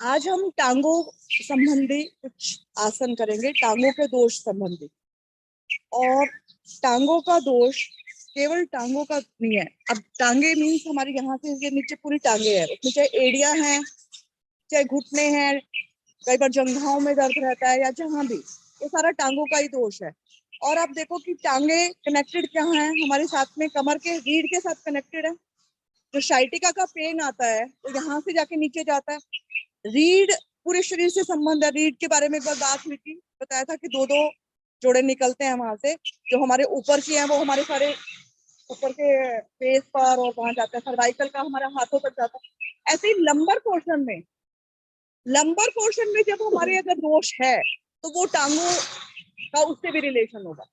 आज हम टांगों संबंधी कुछ आसन करेंगे, टांगों के दोष संबंधी। और टांगों का दोष केवल टांगों का नहीं है। अब टांगे मीन्स हमारे यहाँ से ये नीचे पूरी टांगे है, उसमें चाहे एड़िया है, चाहे घुटने हैं, कई बार जंघाओं में दर्द रहता है या जहां भी, ये सारा टांगों का ही दोष है। और आप देखो कि टांगे कनेक्टेड क्या है हमारे साथ में, कमर के रीढ़ के साथ कनेक्टेड है। जो साइटिका का पेन आता है तो यहाँ से जाके नीचे जाता है। रीढ़ पूरे शरीर से संबंध है। रीढ़ के बारे में एक बार बात हुई थी, बताया था कि दो दो जोड़े निकलते हैं वहां से, जो हमारे ऊपर की हैं वो हमारे सारे ऊपर के फेस पर और वहां जाता है। सर्वाइकल का हमारा हाथों तक जाता है। ऐसे ही लंबर पोर्शन में जब हमारे अगर दोष है तो वो टांगों का उससे भी रिलेशन होगा।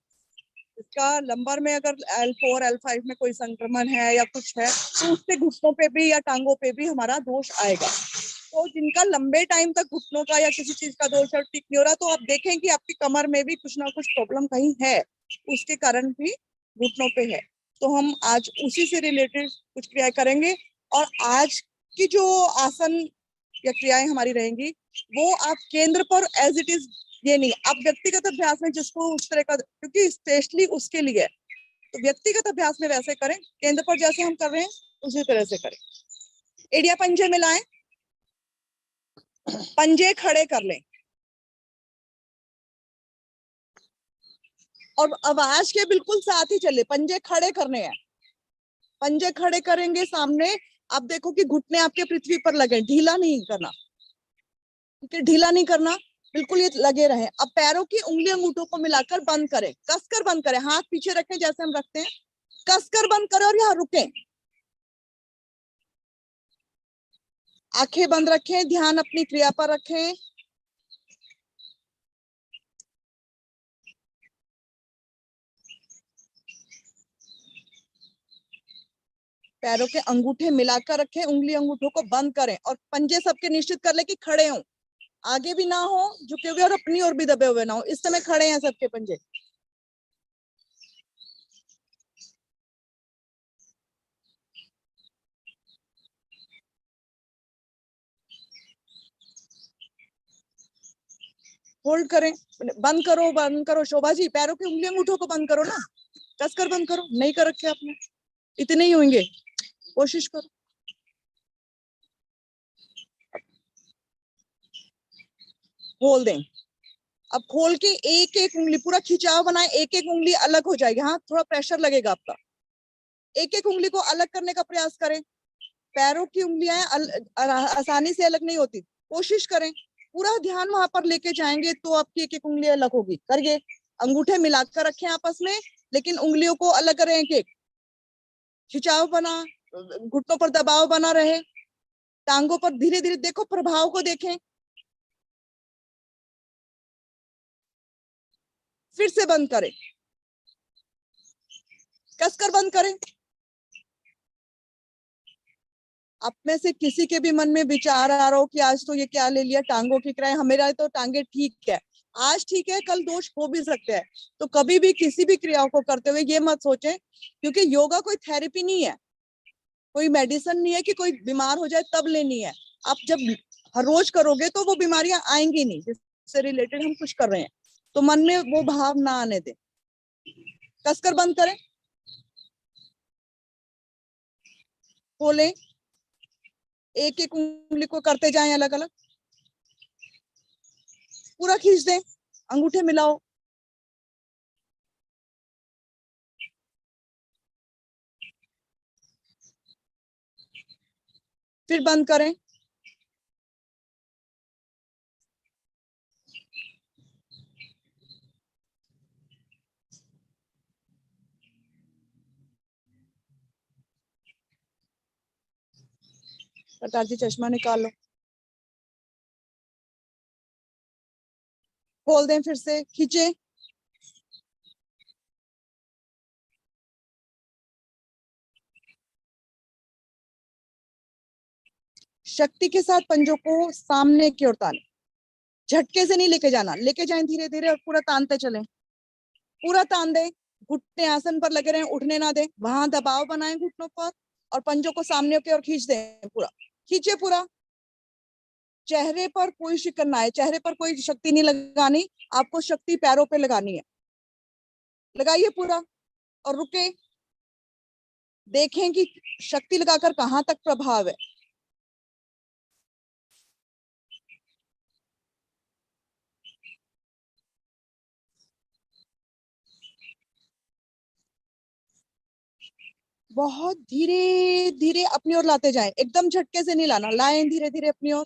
इसका लंबर में अगर L4 L5 में कोई संक्रमण है या कुछ है तो उससे घुटनों पे भी या टांगों पे भी हमारा दोष आएगा। तो जिनका लंबे टाइम तक घुटनों का या किसी चीज का दोष और ठीक नहीं हो रहा, तो आप देखें कि आपकी कमर में भी कुछ ना कुछ प्रॉब्लम कहीं है, उसके कारण भी घुटनों पे है। तो हम आज उसी से रिलेटेड कुछ क्रियाएं करेंगे। और आज की जो आसन या क्रियाएं हमारी रहेंगी वो आप केंद्र पर एज इट इज, ये नहीं आप व्यक्तिगत अभ्यास में जिसको उस तरह का, क्योंकि स्पेशली उसके लिए, तो व्यक्तिगत अभ्यास में वैसे करें, केंद्र पर जैसे हम कर रहे हैं उसी तरह से करें। एड़िया पंजे मिलाएं, पंजे खड़े कर लें और आवाज के बिल्कुल साथ ही चले। पंजे खड़े करने हैं, पंजे खड़े करेंगे सामने। आप देखो कि घुटने आपके पृथ्वी पर लगे, ढीला नहीं करना, ठीक है, ढीला नहीं करना, बिल्कुल ये लगे रहे। अब पैरों की उंगली अंगूठों को मिलाकर बंद करें, कसकर बंद करें, हाथ पीछे रखें जैसे हम रखते हैं, कसकर बंद करें और यहाँ रुकें। आंखें बंद रखें, ध्यान अपनी क्रिया पर रखें। पैरों के अंगूठे मिलाकर रखें, उंगली अंगूठों को बंद करें और पंजे सबके निश्चित कर ले कि खड़े हों, आगे भी ना हो झुके हुए और अपनी ओर भी दबे हुए ना हो, इस समय खड़े हैं सबके पंजे। होल्ड करें, बंद करो शोभा जी, पैरों की उंगली अंगूठों को बंद करो ना, कसकर बंद करो, नहीं कर रखे आपने, इतने ही होंगे, कोशिश करो। खोल दें। अब खोल के एक एक उंगली पूरा खिंचाव बनाए, एक एक उंगली अलग हो जाएगी, हाँ थोड़ा प्रेशर लगेगा आपका। एक एक उंगली को अलग करने का प्रयास करें। पैरों की उंगलियां आसानी से अलग नहीं होती, कोशिश करें, पूरा ध्यान वहां पर लेके जाएंगे तो आपकी एक एक उंगली अलग होगी। करिए, अंगूठे मिलाकर रखें आपस में, लेकिन उंगलियों को अलग करें, एक एक खिंचाव बना, घुटनों पर दबाव बना रहे, टांगों पर धीरे धीरे देखो, प्रभाव को देखें। फिर से बंद करें, कसकर बंद करें। आप में से किसी के भी मन में विचार आ रहा हो कि आज तो ये क्या ले लिया, टांगों की क्राई, हमें तो टांगे ठीक है, आज ठीक है, कल दोष हो भी सकते हैं। तो कभी भी किसी भी क्रियाओं को करते हुए ये मत सोचें, क्योंकि योगा कोई थेरेपी नहीं है, कोई मेडिसिन नहीं है कि कोई बीमार हो जाए तब लेनी है। आप जब हर रोज करोगे तो वो बीमारियां आएंगी नहीं, जिससे रिलेटेड हम कुछ कर रहे हैं, तो मन में वो भाव ना आने दें। कसकर बंद करें, खोलें, एक एक उंगली को करते जाएं अलग अलग, पूरा खींच दें, अंगूठे मिलाओ, फिर बंद करें। प्रकाश जी चश्मा निकाल लो, खोल दें, फिर से खींचे, शक्ति के साथ पंजों को सामने की ओर ताने, झटके से नहीं लेके जाना, लेके जाएं धीरे धीरे और पूरा तानते चलें, पूरा तान दें, घुटने आसन पर लगे रहें, उठने ना दें, वहां दबाव बनाएं घुटनों पर और पंजों को सामने की ओर खींच दें, पूरा खींचे, पूरा चेहरे पर कोई शिकन ना है, चेहरे पर कोई शक्ति नहीं लगानी, आपको शक्ति पैरों पे लगानी है। लगाइए पूरा और रुके, देखें कि शक्ति लगाकर कहां तक प्रभाव है। बहुत धीरे धीरे अपनी ओर लाते जाएं, एकदम झटके से नहीं लाना, लाएं धीरे धीरे अपनी ओर।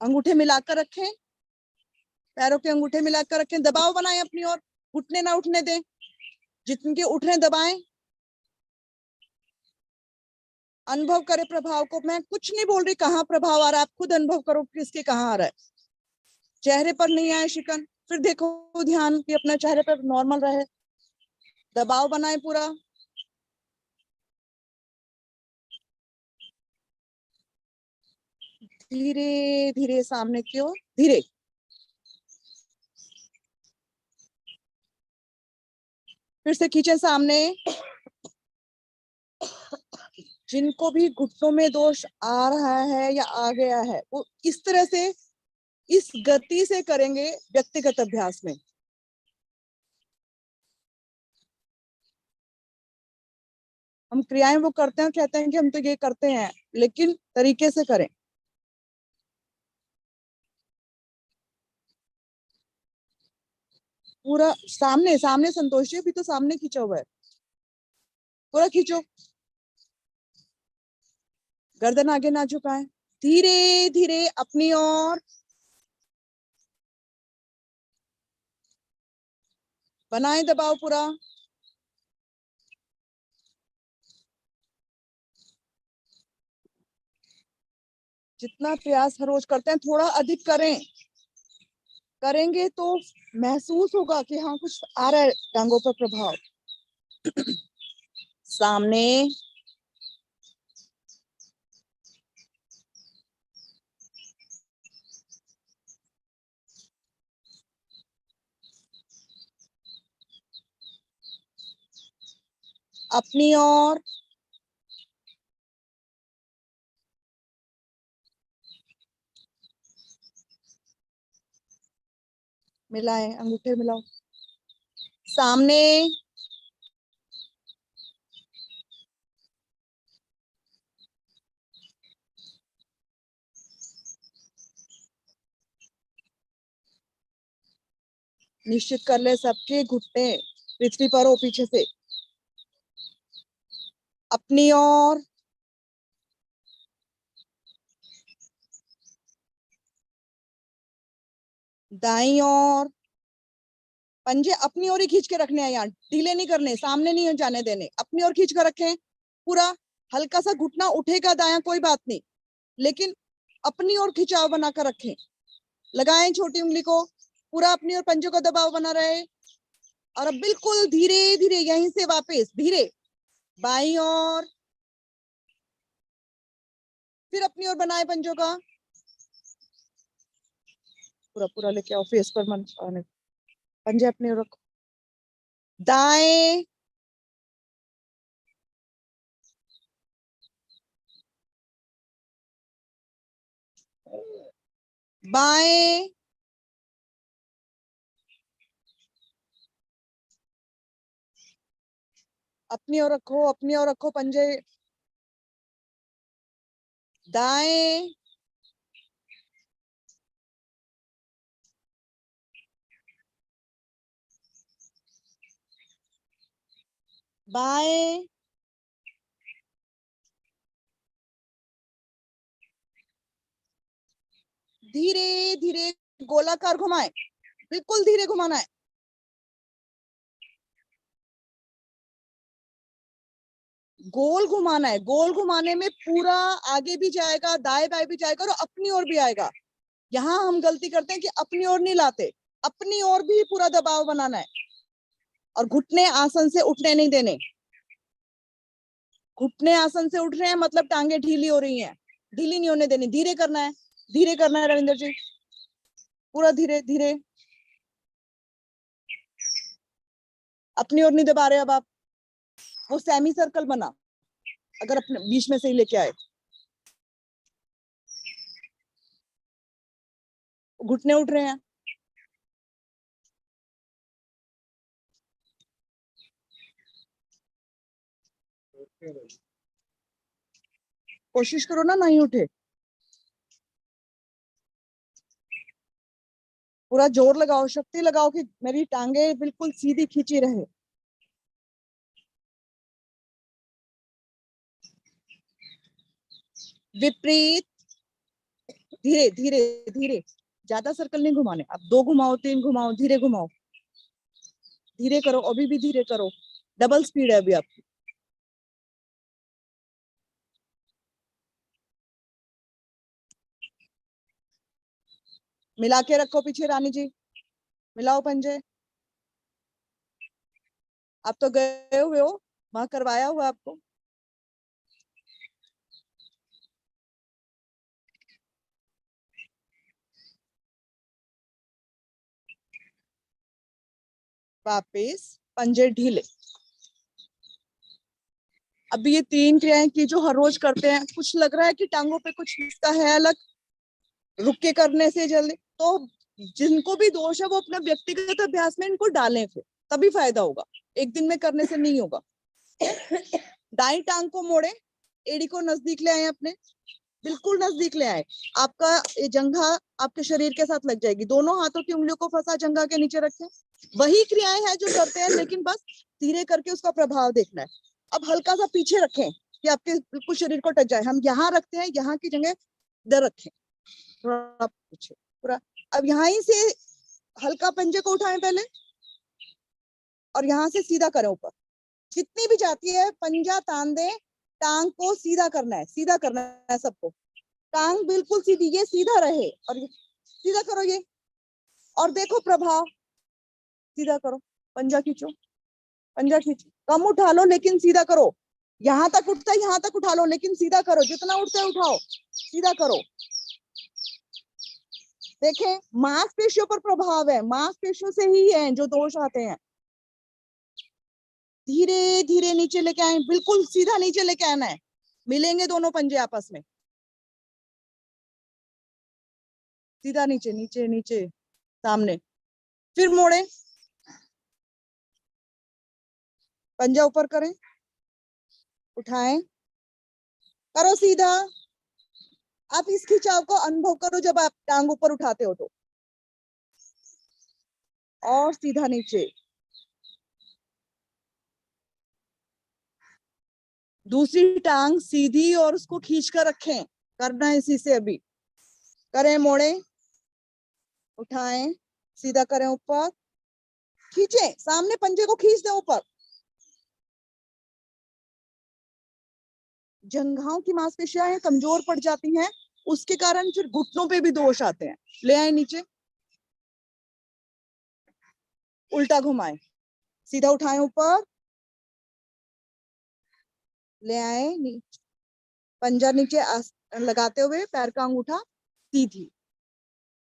अंगूठे मिलाकर रखें, पैरों के अंगूठे मिलाकर रखें, दबाव बनाएं अपनी ओर, घुटने ना उठने दें, जितने उठ रहे दबाएं, अनुभव करें प्रभाव को। मैं कुछ नहीं बोल रही कहाँ प्रभाव आ रहा है, आप खुद अनुभव करो किसके कहाँ आ रहा है। चेहरे पर नहीं आए शिकन, फिर देखो ध्यान कि अपना चेहरे पर नॉर्मल रहे, दबाव बनाए पूरा। धीरे धीरे सामने की ओर, धीरे। फिर से खींचे सामने। जिनको भी घुटनों में दोष आ रहा है या आ गया है, वो इस तरह से, इस गति से करेंगे व्यक्तिगत अभ्यास में। हम क्रियाएं वो करते हैं, कहते हैं कि हम तो ये करते हैं, लेकिन तरीके से करें। पूरा सामने, सामने संतोष जी, अभी तो सामने खींचा हुआ है, पूरा खींचो, गर्दन आगे ना झुकाएं, धीरे धीरे अपनी ओर बनाएं दबाव पूरा। जितना प्रयास हर रोज करते हैं थोड़ा अधिक करें, करेंगे तो महसूस होगा कि हाँ कुछ आ रहा है टांगों पर प्रभाव। सामने, अपनी ओर, मिलाएं, अंगूठे मिलाओ, सामने, निश्चित कर ले सबके घुटने पृथ्वी पर हो पीछे से। अपनी ओर, दाईं ओर, पंजे अपनी ओर ही खींच के रखने हैं, यहाँ ढीले नहीं करने, सामने नहीं जाने देने, अपनी ओर खींच कर रखें पूरा। हल्का सा घुटना उठेगा दायां कोई बात नहीं, लेकिन अपनी ओर खिंचाव बनाकर रखें। लगाएं छोटी उंगली को, पूरा अपनी ओर पंजों का दबाव बना रहे। और अब बिल्कुल धीरे धीरे यहीं से वापस धीरे बाईं ओर, फिर अपनी ओर बनाए पंजों का, पूरा पूरा लेके आओ फेस पर, मन पंजे अपनी ओर रखो। दाएं, बाएं, अपनी ओर रखो, अपनी ओर रखो पंजे। दाएं, बाएं, धीरे धीरे गोलाकार घुमाए, बिल्कुल धीरे घुमाना है। गोल घुमाना है, गोल घुमाने में पूरा आगे भी जाएगा, दाएं बाएं भी जाएगा और अपनी ओर भी आएगा। यहाँ हम गलती करते हैं कि अपनी ओर नहीं लाते, अपनी ओर भी पूरा दबाव बनाना है। और घुटने आसन से उठने नहीं देने, घुटने आसन से उठ रहे हैं मतलब टांगे ढीली हो रही हैं, ढीली नहीं होने देनी, धीरे करना है, धीरे करना है रविंदर जी, पूरा धीरे धीरे। अपनी ओर नहीं दबा रहे, अब आप वो सेमी सर्कल बना, अगर अपने बीच में से ही लेके आए, घुटने उठ रहे हैं। कोशिश करो ना नहीं उठे, पूरा जोर लगाओ, शक्ति लगाओ कि मेरी टांगे बिल्कुल सीधी खींची रहे। विपरीत, धीरे धीरे धीरे, ज्यादा सर्कल नहीं घुमाने। अब 2 घुमाओ, 3 घुमाओ, धीरे घुमाओ, धीरे करो, अभी भी धीरे करो, डबल स्पीड है अभी आपकी। मिला के रखो पीछे रानी जी, मिलाओ पंजे। आप तो गए हुए हो, वहां करवाया हुआ आपको। वापिस पंजे ढीले। अभी ये 3 क्रियाएं की जो हर रोज करते हैं, कुछ लग रहा है कि टांगों पे कुछ हिस्सा है अलग, रुक के करने से जल्दी, तो जिनको भी दोष है वो अपना व्यक्तिगत अभ्यास में इनको डालें, फिर तभी फायदा होगा, एक दिन में करने से नहीं होगा। दाई टांग को मोड़े, एड़ी को नजदीक ले आए, अपने बिल्कुल नजदीक ले आए। आपका ये जंघा आपके शरीर के साथ लग जाएगी, दोनों हाथों की उंगलियों को फंसा जंघा के नीचे रखें। वही क्रियाएं हैं जो करते हैं, लेकिन बस धीरे करके उसका प्रभाव देखना है। अब हल्का सा पीछे रखें कि आपके बिल्कुल शरीर को टच जाए। हम यहाँ रखते हैं, यहाँ की जगह इधर रखें, थोड़ा पीछे पूरा। अब यहाँ ही से हल्का पंजे को उठाएं पहले, और यहाँ से सीधा करें ऊपर। जितनी भी जाती है पंजा तान दे, टांग को सीधा करना है, सीधा करना है सबको। टांग बिल्कुल सीधी, ये सीधा रहे, और ये सीधा करो ये, और देखो प्रभाव। सीधा करो, पंजा खींचो, पंजा खींचो, कम उठा लो लेकिन सीधा करो। यहाँ तक उठता है, यहाँ तक उठा लो, लेकिन सीधा करो, जितना उठता है उठाओ, सीधा करो। देखें, मांसपेशियों पर प्रभाव है, मांसपेशियों से ही है जो दोष आते हैं। धीरे धीरे नीचे लेके आए, बिल्कुल सीधा नीचे लेके आना है, मिलेंगे दोनों पंजे आपस में। सीधा नीचे, नीचे नीचे, सामने, फिर मोड़े, पंजा ऊपर करें, उठाएं, करो सीधा। आप इस खिंचाव को अनुभव करो जब आप टांग ऊपर उठाते हो तो, और सीधा नीचे। दूसरी टांग सीधी और उसको खींच कर रखें, करना है इसी से। अभी करें, मोड़े, उठाएं, सीधा करें, ऊपर खींचे, सामने पंजे को खींच दें ऊपर। जंघाओं की मांसपेशियां कमजोर पड़ जाती हैं, उसके कारण फिर घुटनों पे भी दोष आते हैं। ले आए नीचे, उल्टा घुमाएं, सीधा उठाएं ऊपर, ले आए नीचे, पंजा नीचे लगाते हुए पैर का अंगूठा सीधी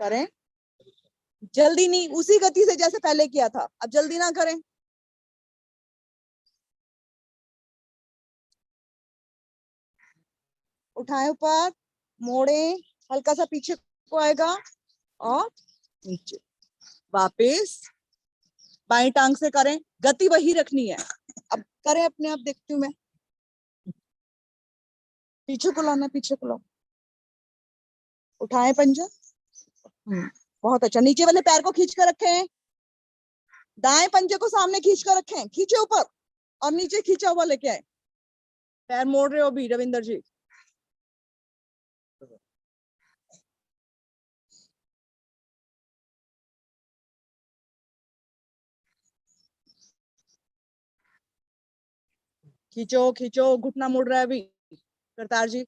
करें। जल्दी नहीं, उसी गति से जैसे पहले किया था, अब जल्दी ना करें। उठाएं ऊपर, मोड़े, हल्का सा पीछे को आएगा, और नीचे वापस। बाई टांग से करें, गति वही रखनी है। अब करें अपने आप, देखती हूँ मैं, पीछे को लाना, पीछे को लाओ, उठाएं पंजा। बहुत अच्छा, नीचे वाले पैर को खींच कर रखें, दाएं पंजे को सामने खींच कर रखें, खींचे ऊपर, और नीचे खींचा हुआ लेके आए। पैर मोड़ रहे हो भी रविंदर जी, खींचो खींचो, घुटना मुड़ रहा है अभी करतार जी।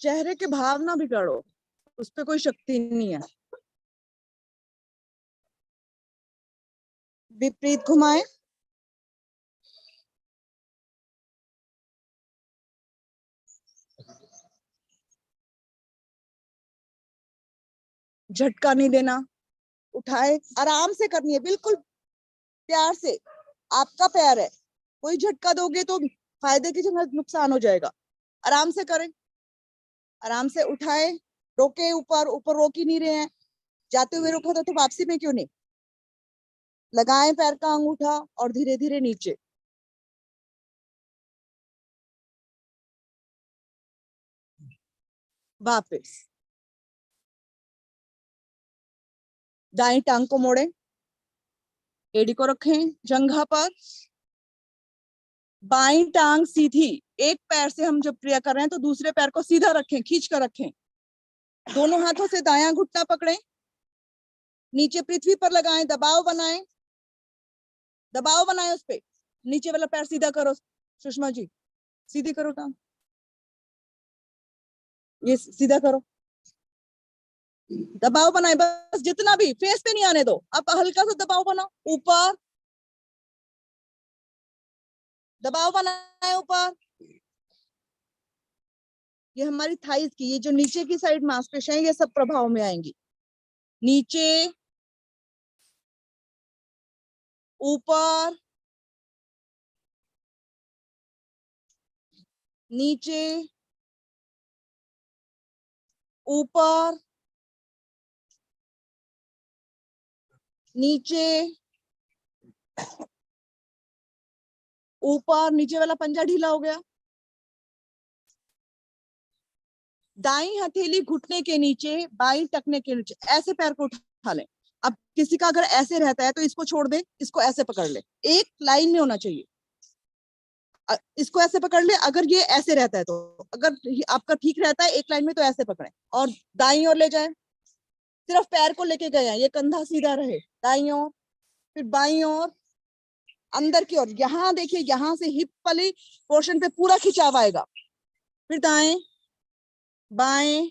चेहरे के भाव ना बिगाड़ो, उस पर कोई शक्ति नहीं है। विपरीत घुमाए, झटका नहीं देना, उठाए, आराम से करनी है, बिल्कुल प्यार से। आपका पैर है, कोई झटका दोगे तो फायदे की जगह नुकसान हो जाएगा। आराम से करें, आराम से उठाए, रोके, ऊपर ऊपर रोक ही नहीं रहे हैं, जाते हुए रोका था तो वापसी में क्यों नहीं। लगाएं पैर का अंगूठा और धीरे धीरे नीचे। वापस दाएं टांग को मोड़े, एड़ी को रखें जंघा पर, बाईं टांग सीधी। एक पैर से हम जब क्रिया कर रहे हैं तो दूसरे पैर को सीधा रखें, खींच कर रखें। दोनों हाथों से दायां घुटना पकड़ें, नीचे पृथ्वी पर लगाएं, दबाव बनाएं, दबाव बनाएं उस पे। नीचे वाला पैर सीधा करो सुषमा जी, सीधी करो टांग, ये सीधा करो, दबाव बनाए बस, जितना भी, फेस पे नहीं आने दो। अब हल्का सा दबाव बनाओ, ऊपर दबाव बनाए, ऊपर। ये हमारी थाइस की, ये जो नीचे की साइड मांसपेशियां, ये सब प्रभाव में आएंगी। नीचे, ऊपर, नीचे, ऊपर, नीचे, ऊपर। नीचे वाला पंजा ढीला हो गया। दाई हथेली घुटने के नीचे, बाई टखने के नीचे, ऐसे पैर को उठा लें। अब किसी का अगर ऐसे रहता है तो इसको छोड़ दे, इसको ऐसे पकड़ ले, एक लाइन में होना चाहिए। इसको ऐसे पकड़ ले, अगर ये ऐसे रहता है तो, अगर आपका ठीक रहता है एक लाइन में तो ऐसे पकड़े और दाई ओर ले जाए। सिर्फ पैर को लेके गए हैं, ये कंधा सीधा रहे, दाई ओर, फिर बाई ओर, अंदर की ओर। यहाँ देखिए, यहाँ से हिप वाली पोर्शन पे पूरा खिंचाव आएगा। फिर दाएं, बाएं,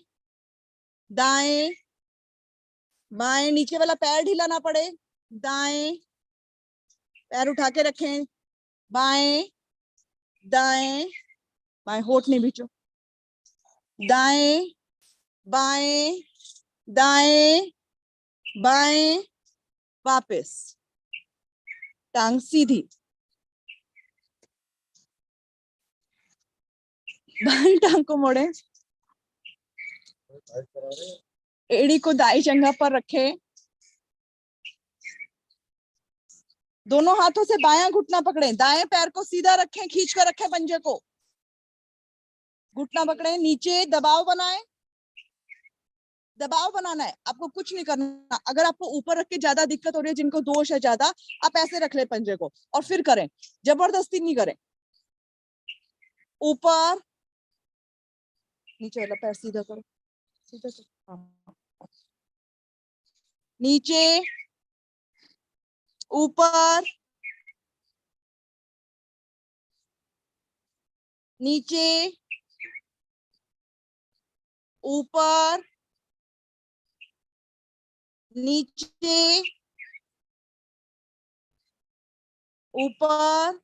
दाएं, बाएं, नीचे वाला पैर ढीला ना पड़े, दाएं, पैर उठा के रखें, बाएं, दाएं, बाएं, होठ नहीं बीचो, दाएं, बाएं, दाएं, बाएं, वापस, टांग सीधी, बाएं टांग को मोड़े, एड़ी को दाई जंघा पर रखे, दोनों हाथों से बायां घुटना पकड़े, दाएं पैर को सीधा रखें, खींच कर रखें पंजे को, घुटना पकड़े, नीचे दबाव बनाए, दबाव बनाना है, आपको कुछ नहीं करना। अगर आपको ऊपर रख के ज्यादा दिक्कत हो रही है, जिनको दोष है ज्यादा, आप ऐसे रख ले पंजे को और फिर करें, जबरदस्ती नहीं करें। ऊपर, नीचे वाला पैर सीधा करो, सीधा करो, हाँ। नीचे, ऊपर, नीचे, ऊपर, नीचे, ऊपर,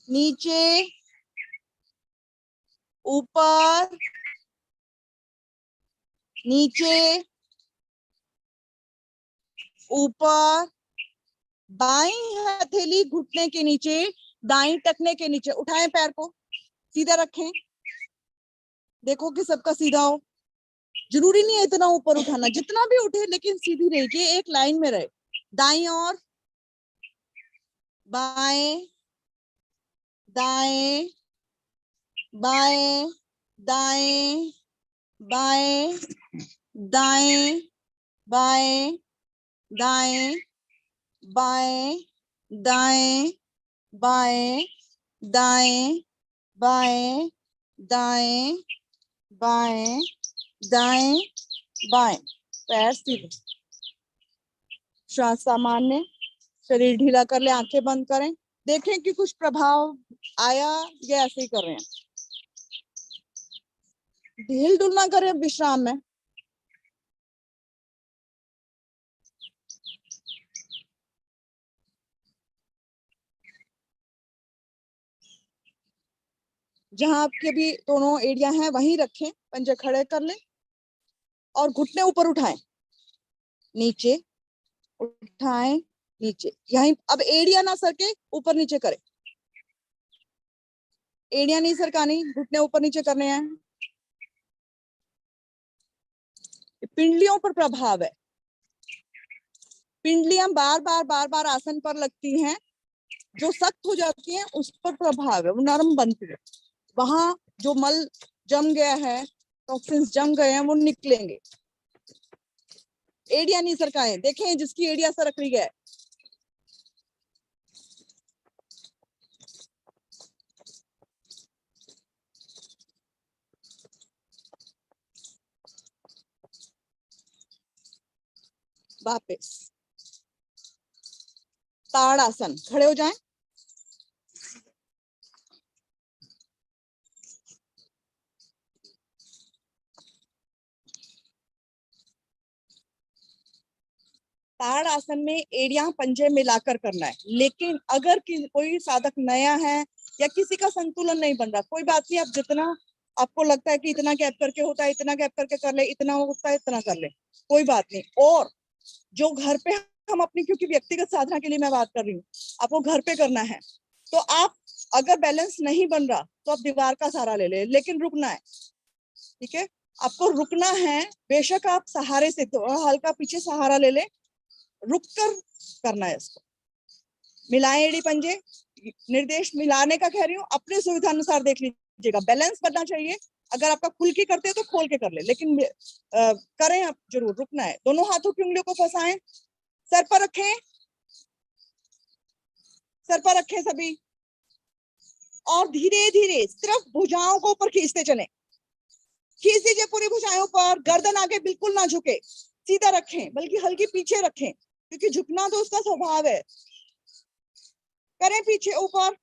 नीचे, ऊपर, नीचे, ऊपर, बाईं हथेली घुटने के नीचे, दाईं टखने के नीचे, उठाएं पैर को, सीधा रखें, देखो कि सबका सीधा हो। जरूरी नहीं है इतना ऊपर उठाना, जितना भी उठे लेकिन सीधी रहिए, एक लाइन में रहे। दाईं और बाएं, दाएं, बाएं, दाएं, बाएं, दाएं, बाएं, दाएं, बाएं, दाएं, बाएं, दाएं, बाएं, दाएं, बाएं, दाएं, बाएं, पैर सीधे, श्वास सामान्य, शरीर ढीला कर ले, आंखें बंद करें, देखें कि कुछ प्रभाव आया या ऐसे ही कर रहे हैं। ढील डुल ना करें विश्राम में। जहां आपके भी दोनों एरिया हैं वहीं रखें, पंजे खड़े कर लें और घुटने ऊपर उठाएं, नीचे उठाएं, नीचे, यहीं अब एड़ियां ना सरके, ऊपर नीचे करे, एड़ियां नहीं सरकानी, घुटने ऊपर नीचे करने हैं। पिंडलियों पर प्रभाव है, पिंडलियां बार बार बार बार आसन पर लगती हैं, जो सख्त हो जाती हैं उस पर प्रभाव है, वो नरम बनती है, वहां जो मल जम गया है, टॉक्सिन्स जम गए हैं, वो निकलेंगे। एड़ियां नहीं सरकाएं, देखें जिसकी एड़ियां सरक रही है, वापस ताड़ासन, खड़े हो जाएं। ताड़ आसन में एड़ियां पंजे मिलाकर करना है, लेकिन अगर कोई साधक नया है या किसी का संतुलन नहीं बन रहा, कोई बात नहीं, आप जितना आपको लगता है कि इतना गैप करके होता है, इतना गैप करके कर ले, इतना होता है इतना कर ले, कोई बात नहीं। और जो घर पे हम अपनी, क्योंकि व्यक्तिगत साधना के लिए मैं बात कर रही हूँ, आपको घर पे करना है, तो आप अगर बैलेंस नहीं बन रहा तो आप दीवार का सहारा ले ले, लेकिन रुकना है, ठीक है, आपको रुकना है। बेशक आप सहारे से तो हल्का पीछे सहारा ले ले, रुक कर करना है इसको। मिलाएं एड़ी पंजे, निर्देश मिलाने का कह रही हूँ, अपने सुविधा अनुसार देख लीजिएगा, बैलेंस बनना चाहिए। अगर आपका खुल की करते हैं तो खोल के कर ले, लेकिन करें आप जरूर, रुकना है। दोनों हाथों की उंगलियों को फंसाएं, सर पर रखें, सर पर रखें सभी, और धीरे धीरे सिर्फ भुजाओं को ऊपर खींचते चले, खींच दीजिए पूरी भुजाओं पर, गर्दन आगे बिल्कुल ना झुके, सीधा रखें, बल्कि हल्की पीछे रखें, क्योंकि झुकना तो उसका स्वभाव है। करें पीछे ऊपर,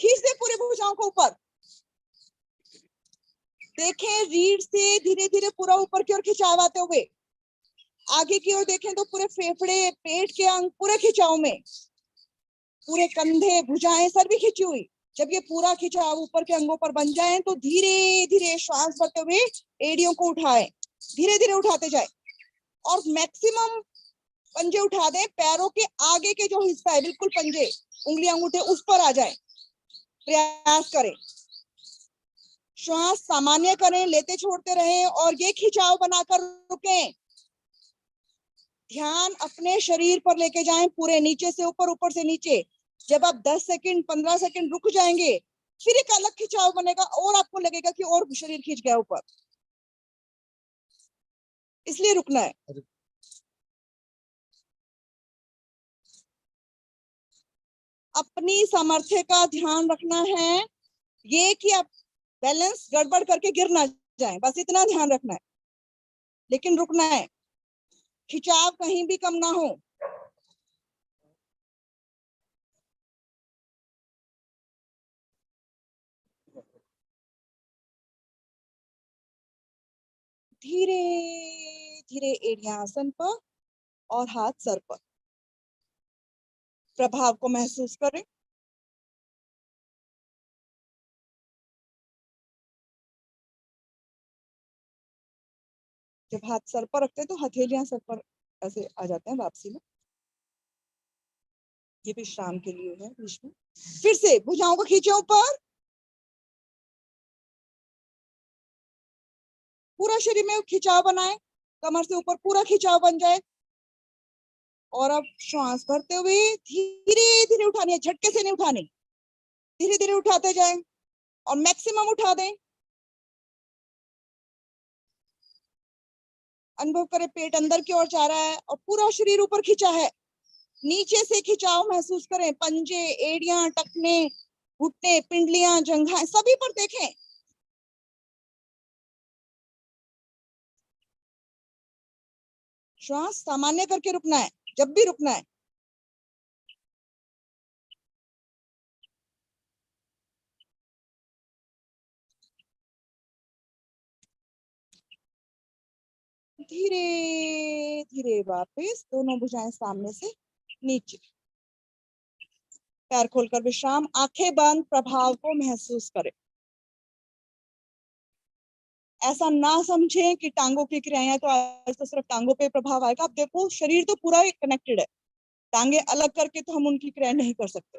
खींच दे पूरी भुजाओं को ऊपर, देखें रीढ़ से धीरे धीरे पूरा ऊपर की ओर खिंचाव आते हुए, आगे की ओर देखें तो पूरे फेफड़े, पेट के अंग पूरे खिंचाव में, पूरे कंधे, भुजाएं, सर भी खिंची हुई। जब ये पूरा खिंचाव ऊपर के अंगों पर बन जाए तो धीरे धीरे श्वास भरते हुए एड़ियों को उठाएं, धीरे धीरे उठाते जाए, और मैक्सिमम पंजे उठा दें, पैरों के आगे के जो हिस्सा है बिल्कुल पंजे, उंगलियां अंगूठे उस पर आ जाए, प्रयास करें। श्वास सामान्य करें, लेते छोड़ते रहें, और ये खिंचाव बनाकर रुकें। ध्यान अपने शरीर पर लेके जाएं, पूरे नीचे से ऊपर, ऊपर से नीचे। जब आप 10 सेकंड 15 सेकंड रुक जाएंगे, फिर एक अलग खिंचाव बनेगा और आपको लगेगा कि और शरीर खींच गया ऊपर, इसलिए रुकना है। अपनी सामर्थ्य का ध्यान रखना है, ये कि आप बैलेंस गड़बड़ करके गिर ना जाए, बस इतना ध्यान रखना है, लेकिन रुकना है, खिंचाव कहीं भी कम ना हो। धीरे धीरे एड़ियां आसन पर और हाथ सर पर, प्रभाव को महसूस करें। जब हाथ सर पर रखते हैं तो हथेलियां सर पर ऐसे आ जाते हैं वापसी में, ये विश्राम के लिए है बीच में। फिर से भुजाओं को खींचे ऊपर, पूरा शरीर में खिंचाव बनाए, कमर से ऊपर पूरा खिंचाव बन जाए, और अब श्वास भरते हुए धीरे धीरे उठानी है, झटके से नहीं उठानी, धीरे धीरे उठाते जाए और मैक्सिमम उठा दें। अनुभव करें पेट अंदर की ओर जा रहा है और पूरा शरीर ऊपर खिंचा है, नीचे से खिंचाव महसूस करें, पंजे, एड़ियां, टखने, घुटने, पिंडलियां, जंघाएं सभी पर देखें। श्वास सामान्य करके रुकना है, जब भी रुकना है। धीरे धीरे वापस दोनों भुजाएं सामने से नीचे, पैर खोलकर विश्राम, आंखें बंद, प्रभाव को महसूस करें। ऐसा ना समझें कि टांगों की क्रियाएं तो आज तो सिर्फ टांगों पे प्रभाव आएगा, आप देखो शरीर तो पूरा कनेक्टेड है, टांगे अलग करके तो हम उनकी क्रिया नहीं कर सकते।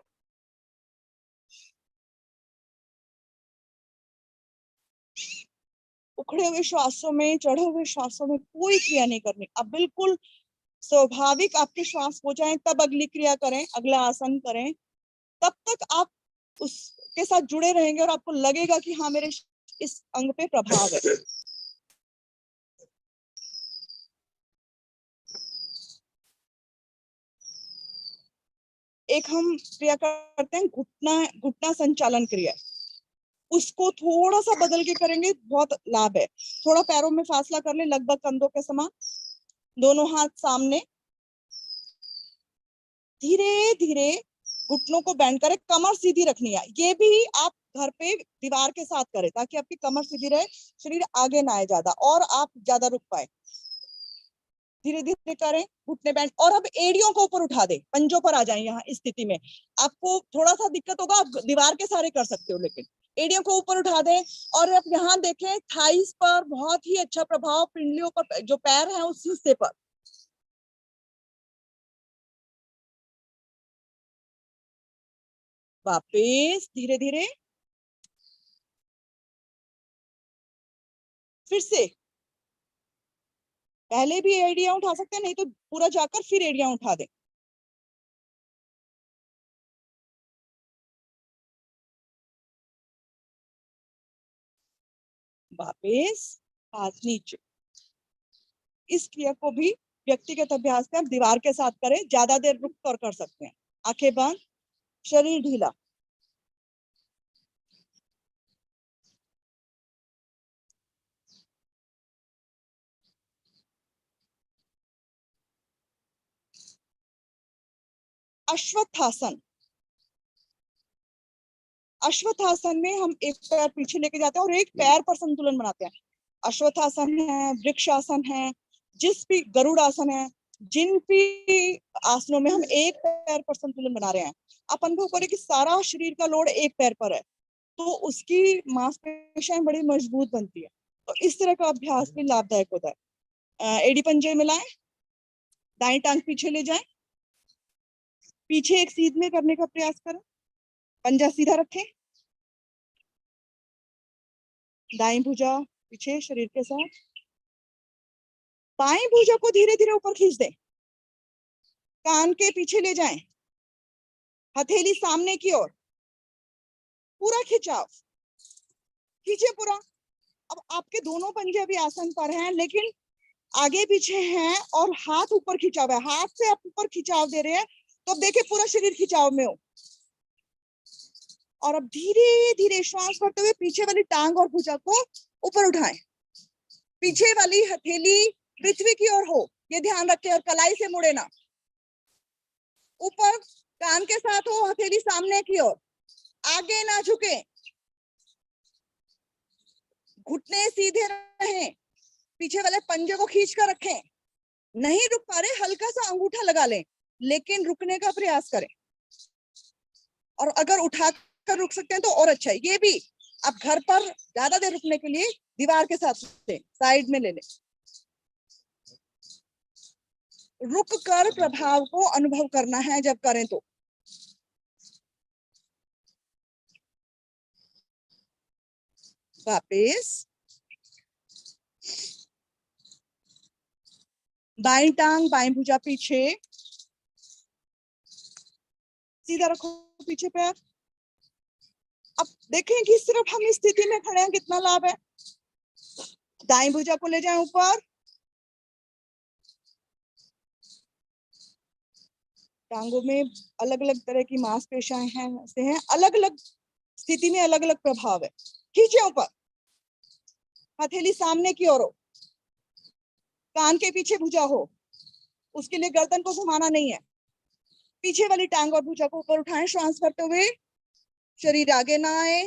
उखड़े हुए श्वासों में, चढ़े हुए श्वासों में कोई क्रिया नहीं करनी। अब बिल्कुल स्वाभाविक आपके श्वास हो जाएं तब अगली क्रिया करें, अगला आसन करें। तब तक आप उसके साथ जुड़े रहेंगे और आपको लगेगा कि हाँ मेरे इस अंग पे प्रभाव है। एक हम क्रिया करते हैं घुटना घुटना संचालन क्रिया, उसको थोड़ा सा बदल के करेंगे, बहुत लाभ है। थोड़ा पैरों में फासला कर ले, लगभग कंधों के समान, दोनों हाथ सामने, धीरे धीरे घुटनों को बेंड करें, कमर सीधी रखनी है। ये भी आप घर पे दीवार के साथ करें ताकि आपकी कमर सीधी रहे, शरीर आगे ना आए ज्यादा और आप ज्यादा रुक पाए। धीरे धीरे करें, घुटने बैंड, और अब एड़ियों को ऊपर उठा दे, पंजों पर आ जाए। यहाँ इस स्थिति में आपको थोड़ा सा दिक्कत होगा, आप दीवार के सहारे कर सकते हो, लेकिन एड़ियों को ऊपर उठा दें। और अब यहाँ देखें थाइस पर बहुत ही अच्छा प्रभाव, पिंडलियों पर, जो पैर है उस हिस्से पर। वापिस धीरे धीरे, फिर से पहले भी एड़ियां उठा सकते हैं, नहीं तो पूरा जाकर फिर एड़ियां उठा दें। वापिस हाथ नीचे। इस क्रिया को भी व्यक्तिगत अभ्यास में आप दीवार के साथ करें, ज्यादा देर रुक कर कर सकते हैं। आंखें बंद, शरीर ढीला। अश्वत्थासन। अश्वत्थासन में हम एक पैर पीछे लेके जाते हैं और एक पैर पर संतुलन बनाते हैं। अश्वत्थासन है, वृक्षासन है, जिस भी गरुड़ आसन है, जिन भी आसनों में हम एक पैर पर संतुलन बना रहे हैं, आप अनुभव करें कि सारा शरीर का लोड एक पैर पर है, तो उसकी मांसपेशियां बड़ी मजबूत बनती है। तो इस तरह का अभ्यास भी लाभदायक होता है। एड़ी पंजे मिलाएं, दाएं टांग पीछे ले जाएं, पीछे एक सीध में करने का प्रयास करें, पंजा सीधा रखें, दाएं भुजा पीछे शरीर के साथ, बाएं भुजा को धीरे धीरे ऊपर खींच दें, कान के पीछे ले जाएं, हथेली सामने की ओर, पूरा खिंचाव, खींचे पूरा। अब आपके दोनों पंजे भी आसन पर हैं, लेकिन आगे पीछे हैं और हाथ ऊपर खिंचाव है, हाथ से आप ऊपर खिंचाव दे रहे हैं, तो अब देखिए पूरा शरीर खिंचाव में हो। और अब धीरे धीरे श्वास भरते हुए पीछे वाली टांग और भुजा को ऊपर उठाएं, पीछे वाली हथेली पृथ्वी की ओर हो, ये ध्यान रखें, और कलाई से मुड़े ना, ऊपर कान के साथ हो, हथेली सामने की ओर, आगे ना झुके, घुटने सीधे रहें, पीछे वाले पंजे को खींच कर रखें। नहीं रुक पा रहे, हल्का सा अंगूठा लगा लें, लेकिन रुकने का प्रयास करें। और अगर उठा कर रुक सकते हैं तो और अच्छा है। ये भी आप घर पर ज्यादा देर रुकने के लिए दीवार के साथ साइड में ले लें। रुक कर प्रभाव को अनुभव करना है जब करें तो। वापिस बाईं टांग बाईं भुजा पीछे, सीधा रखो पीछे पैर। अब देखें कि सिर्फ हम इस स्थिति में खड़े हैं, कितना लाभ है। दाईं भुजा को ले जाएं ऊपर, टांगों में अलग अलग तरह की मांसपेशियां हैं, से हैं, अलग अलग स्थिति में अलग अलग प्रभाव है। खींचे ऊपर, हथेली सामने की ओर हो, कान के पीछे भुजा हो, उसके लिए गर्दन को घुमाना नहीं है। पीछे वाली टांग और भुजा को ऊपर उठाएं, श्वास करते हुए, शरीर आगे ना आए।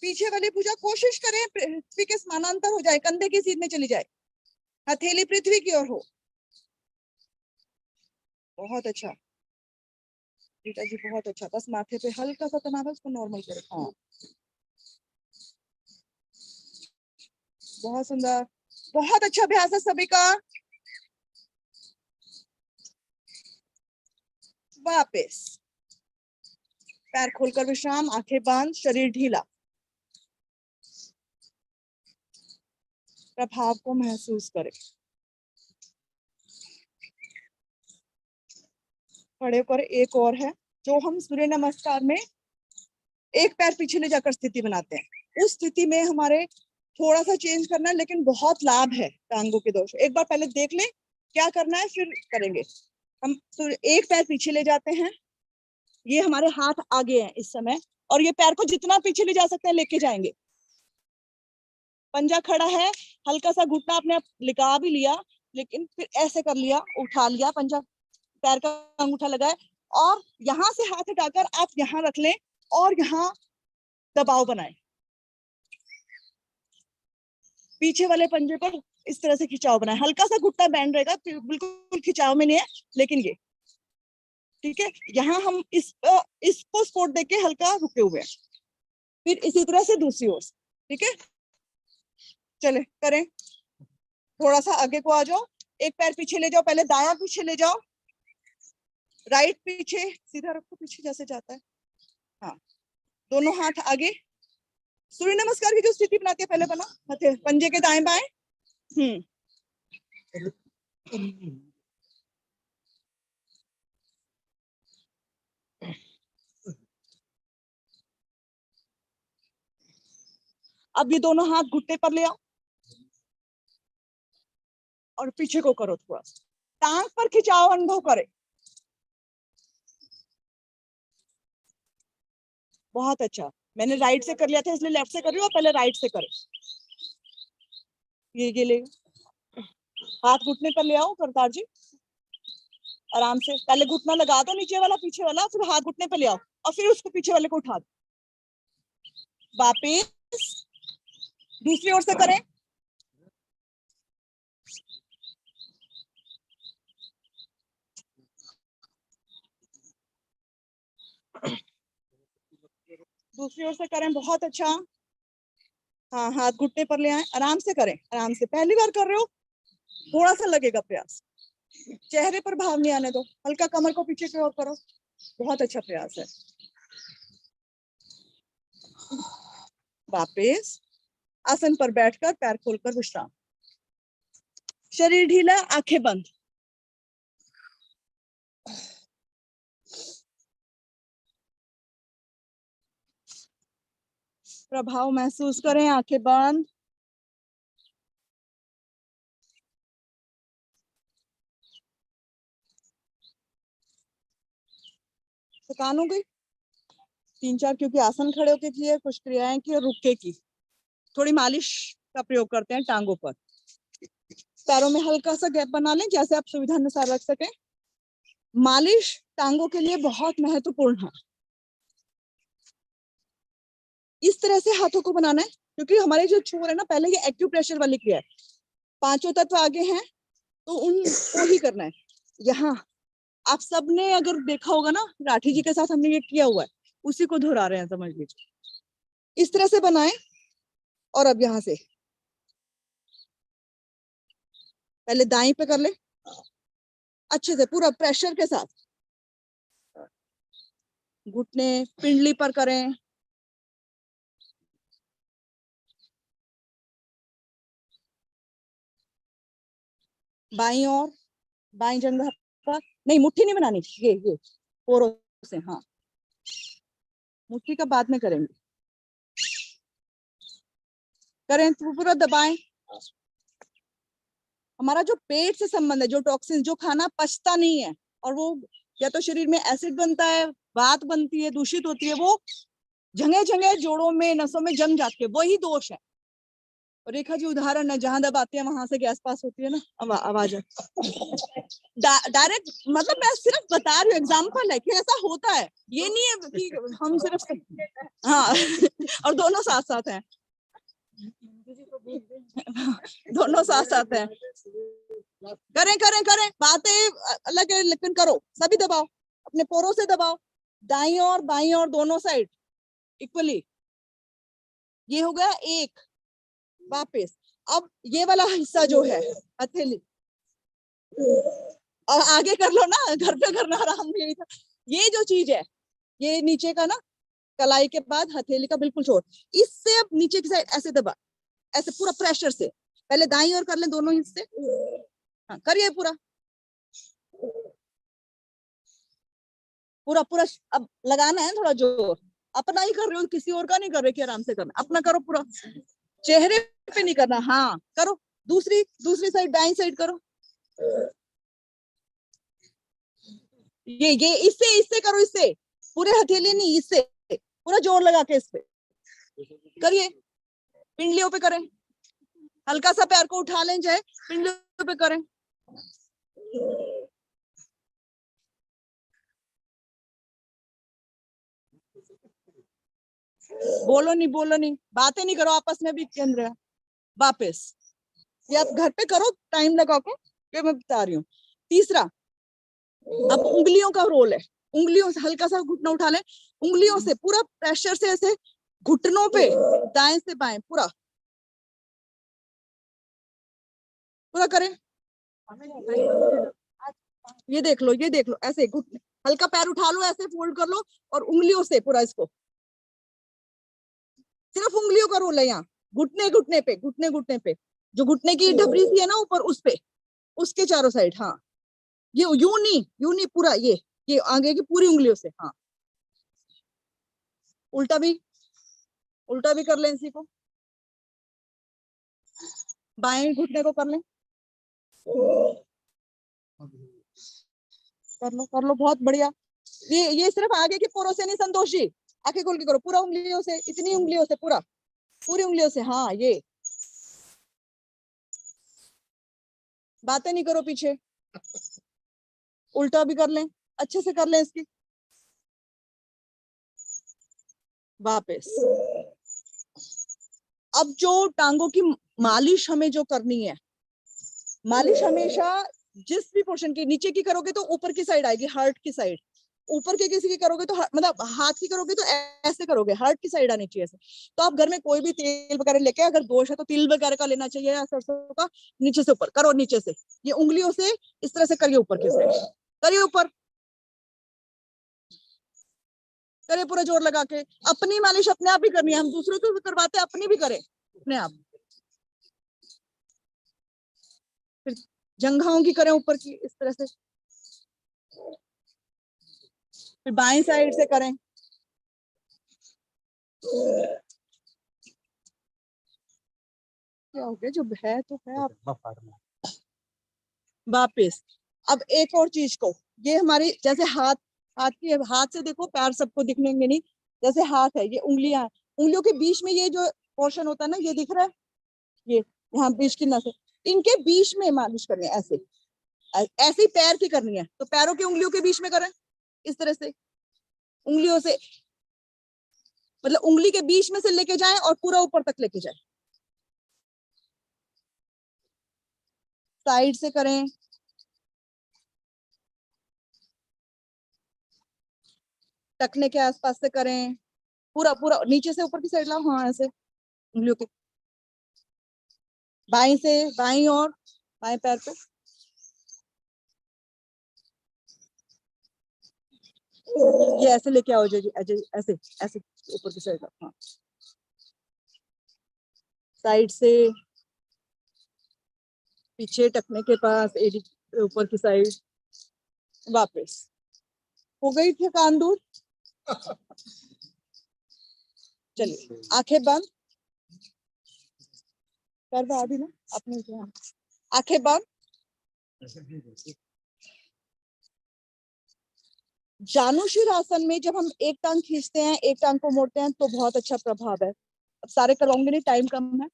पीछे वाली भुजा कोशिश करें पृथ्वी के समानांतर हो जाए, कंधे की सीध में चली जाए, हथेली पृथ्वी की ओर हो। बहुत अच्छा रीटा जी, बहुत अच्छा। बस माथे पे हल्का सा तनाव है, उसको नॉर्मल करें। हाँ, बहुत सुंदर, बहुत अच्छा अभ्यास है सभी का। वापस पैर खोलकर विश्राम, आंखें बंद, शरीर ढीला। प्रभाव को महसूस करें। खड़े होकर एक और है जो हम सूर्य नमस्कार में एक पैर पीछे ले जाकर स्थिति बनाते हैं, उस स्थिति में हमारे थोड़ा सा चेंज करना है, लेकिन बहुत लाभ है टांगों के दोष। एक बार पहले देख लें क्या करना है, फिर करेंगे। हम एक पैर पीछे ले जाते हैं, ये हमारे हाथ आगे हैं इस समय, और ये पैर को जितना पीछे ले जा सकते हैं लेके जाएंगे। पंजा खड़ा है, हल्का सा घुटना आपने लिखा भी लिया, लेकिन फिर ऐसे कर लिया, उठा लिया, पंजा पैर का अंगूठा लगाए, और यहाँ से हाथ हटाकर आप यहाँ रख लें और यहाँ दबाव बनाए। पीछे वाले पंजे पर इस तरह से खिंचाव बनाए, हल्का सा घुटना बैंड रहेगा, बिल्कुल खिंचाव में नहीं है, लेकिन ये ठीक है। यहाँ हम इसको सपोर्ट देके हल्का रुके हुए हैं, फिर इसी तरह से दूसरी ओर, ठीक है। चले करें, थोड़ा सा आगे को आ जाओ, एक पैर पीछे ले जाओ, पहले दायां पीछे ले जाओ, राइट पीछे, सीधा रखो पीछे जैसे जाता है। हाँ, दोनों हाथ आगे। सूर्य नमस्कार की जो स्थिति बनाती है पहले बना, पंजे के दाएं बाएं। अब ये दोनों हाथ घुटने पर ले आओ और पीछे को करो, थोड़ा टांग पर खिंचाव अनुभव करे। बहुत अच्छा, मैंने राइट से कर लिया था इसलिए लेफ्ट से कर रही हूँ, पहले राइट से करें। ये ले, हाथ घुटने पर ले आओ करतार जी, आराम से। पहले घुटना लगा दो नीचे वाला पीछे वाला, फिर हाथ घुटने पर ले आओ और फिर उसको पीछे वाले को उठा दो। वापिस दूसरी ओर से करें। दूसरी ओर से करें, बहुत अच्छा। हाँ, हाथ घुटने पर ले आए, आराम से करें, आराम से। पहली बार कर रहे हो, थोड़ा सा लगेगा प्रयास, चेहरे पर भाव नहीं आने दो, हल्का कमर को पीछे की ओर करो। बहुत अच्छा प्रयास है। वापस आसन पर बैठकर पैर खोलकर विश्राम, शरीर ढीला, आंखें बंद। प्रभाव महसूस करें, आंखें बंद। थकान हो गई? 3-4, क्योंकि आसन खड़े होके किए, कुछ क्रियाएं की और रुक के की। थोड़ी मालिश का प्रयोग करते हैं टांगों पर। पैरों में हल्का सा गैप बना लें, जैसे आप सुविधा अनुसार रख सकें। मालिश टांगों के लिए बहुत महत्वपूर्ण है। इस तरह से हाथों को बनाना है, क्योंकि हमारे जो छोर है ना, पहले ये एक्यूप्रेशर वाली क्रिया है, पांचों तत्व आगे हैं तो उनको ही करना है। यहाँ आप सबने अगर देखा होगा ना, राठी जी के साथ हमने ये किया हुआ है, उसी को दोहरा रहे हैं, समझ लीजिए। इस तरह से बनाएं, और अब यहाँ से पहले दाईं पे कर ले, अच्छे से पूरा प्रेशर के साथ। घुटने पिंडली पर करें, बाईं और बाईं जंघा पर। नहीं, मुट्ठी नहीं बनानी, ये पोरों से। हाँ, मुट्ठी का बाद में करेंगे। करें तो पूरा दबाएं। हमारा जो पेट से संबंध है, जो टॉक्सिन, जो खाना पचता नहीं है, और वो या तो शरीर में एसिड बनता है, वात बनती है, दूषित होती है, वो जगह जगह जोड़ों में, नसों में जम जाती है, वही दोष है। और रेखा जी उदाहरण है, जहां दबाते हैं वहां से गैस पास होती है ना, आवाज है। डायरेक्ट मतलब मैं सिर्फ बता रही हूँ, एग्जाम्पल है कि ऐसा होता है, ये नहीं है कि हम सिर्फ। हाँ और दोनों साथ साथ हैं, दोनों साथ साथ हैं। करें करें करें, बातें अलग है लेकिन करो, सभी दबाओ, अपने पोरों से दबाओ, दाईं और बाईं और दोनों साइड इक्वली। ये हो गया एक। वापस अब ये वाला हिस्सा जो है हथेली, और आगे कर लो ना, घर पे करना आराम यही था। ये जो चीज है, ये नीचे का ना, कलाई के बाद हथेली का बिल्कुल छोड़, इससे अब नीचे की साइड ऐसे दबा, ऐसे पूरा प्रेशर से, पहले दाईं ओर कर ले दोनों हिस्से, हाँ करिए पूरा पूरा पूरा। अब लगाना है थोड़ा जोर, अपना ही कर रहे हो, किसी और का नहीं कर रहे कि आराम से करना, अपना करो पूरा, चेहरे पे नहीं करना, हाँ करो। दूसरी दूसरी साइड, दाईं साइड करो, ये इससे इससे करो, इससे पूरे हथेली नहीं, इससे पूरा जोर लगा के इस पे करिए, पिंडलियों पे करें, हल्का सा पैर को उठा लें, चाहे पिंडलियों पे करें। बोलो नहीं, बातें नहीं करो आपस में भी केंद्र, वापस ये आप घर पे करो टाइम लगा के, ये मैं बता रही हूँ। तीसरा, अब उंगलियों का रोल है, उंगलियों से हल्का सा घुटना उठा लें, उंगलियों से पूरा प्रेशर से ऐसे घुटनों पे, दाएं से बाएं पूरा पूरा करें। ये देख लो, ये देख लो, ऐसे घुटने, हल्का पैर उठा लो, ऐसे फोल्ड कर लो, और उंगलियों से पूरा इसको, सिर्फ उंगलियों का रोल है यहाँ, घुटने घुटने पे, घुटने घुटने पे, जो घुटने की ढबरी सी है ना ऊपर, उस पे, उसके चारों साइड, हाँ ये यूं नहीं पूरा, ये आगे की पूरी उंगलियों से, हाँ। उल्टा भी, उल्टा भी कर लें इसी को, बाएं घुटने को कर लें, कर लो बहुत बढ़िया। ये सिर्फ आगे की पोरों से नहीं संतोषी, आंखें खोल के करो, पूरा उंगलियों से, इतनी उंगलियों से पूरा, पूरी उंगलियों से, हाँ ये, बातें नहीं करो पीछे, उल्टा भी कर लें, अच्छे से कर लें इसकी, वापस। अब जो टांगों की मालिश हमें जो करनी है, मालिश हमेशा जिस भी पोर्शन की, नीचे की करोगे तो ऊपर की साइड आएगी, हार्ट की साइड, ऊपर के किसी की करोगे तो मतलब हाथ की करोगे तो ऐसे करोगे, हार्ट की साइड आनी चाहिए ऐसे। तो आप घर में कोई भी तेल वगैरह लेके, अगर दोष है तो तिल वगैरह का लेना चाहिए, या सरसों का, नीचे से ऊपर करो, नीचे से ये उंगलियों से इस तरह से करिए, ऊपर की साइड करिए, ऊपर करिए, पूरा जोर लगा के। अपनी मालिश अपने आप ही करनी है, हम दूसरों को भी करवाते हैं, अपनी भी करें अपने आप। फिर जंघाओं की करें ऊपर की, इस तरह से, फिर बाएं साइड से करें, क्या हो गया, जो है तो है आप, वापिस। अब एक और चीज को, ये हमारी जैसे हाथ, हाथ से देखो, पैर सबको दिखेंगे नहीं, जैसे हाथ है, ये उंगलियां, उंगलियों के बीच में ये जो पोर्शन होता है ना, ये दिख रहा है, ये यहाँ बीच की नस, इनके बीच में मालिश करनी है, ऐसे ऐसे ही पैर की करनी है, तो पैरों की उंगलियों के बीच में करें, इस तरह से उंगलियों से, मतलब उंगली के बीच में से लेके जाए और पूरा ऊपर तक लेके जाए, साइड से करें, टखने के आसपास से करें, पूरा पूरा नीचे से ऊपर की साइड लाओ, हाँ ऐसे उंगलियों के, बाई से बाई और बाएं पैर पे, ये ऐसे लेके आओ जी, ऐसे ऐसे ऊपर की साइड, हाँ साइड से, पीछे टखने के पास, एडी ऊपर की साइड, वापस। हो गई थकान दूर, चलिए आंखें बंद कर दो अभी ना, अपने आंखें बंद। जानुशीर आसन में जब हम एक टांग खींचते हैं, एक टांग को मोड़ते हैं, तो बहुत अच्छा प्रभाव है। अब सारे करवाऊंगे नहीं, टाइम कम है।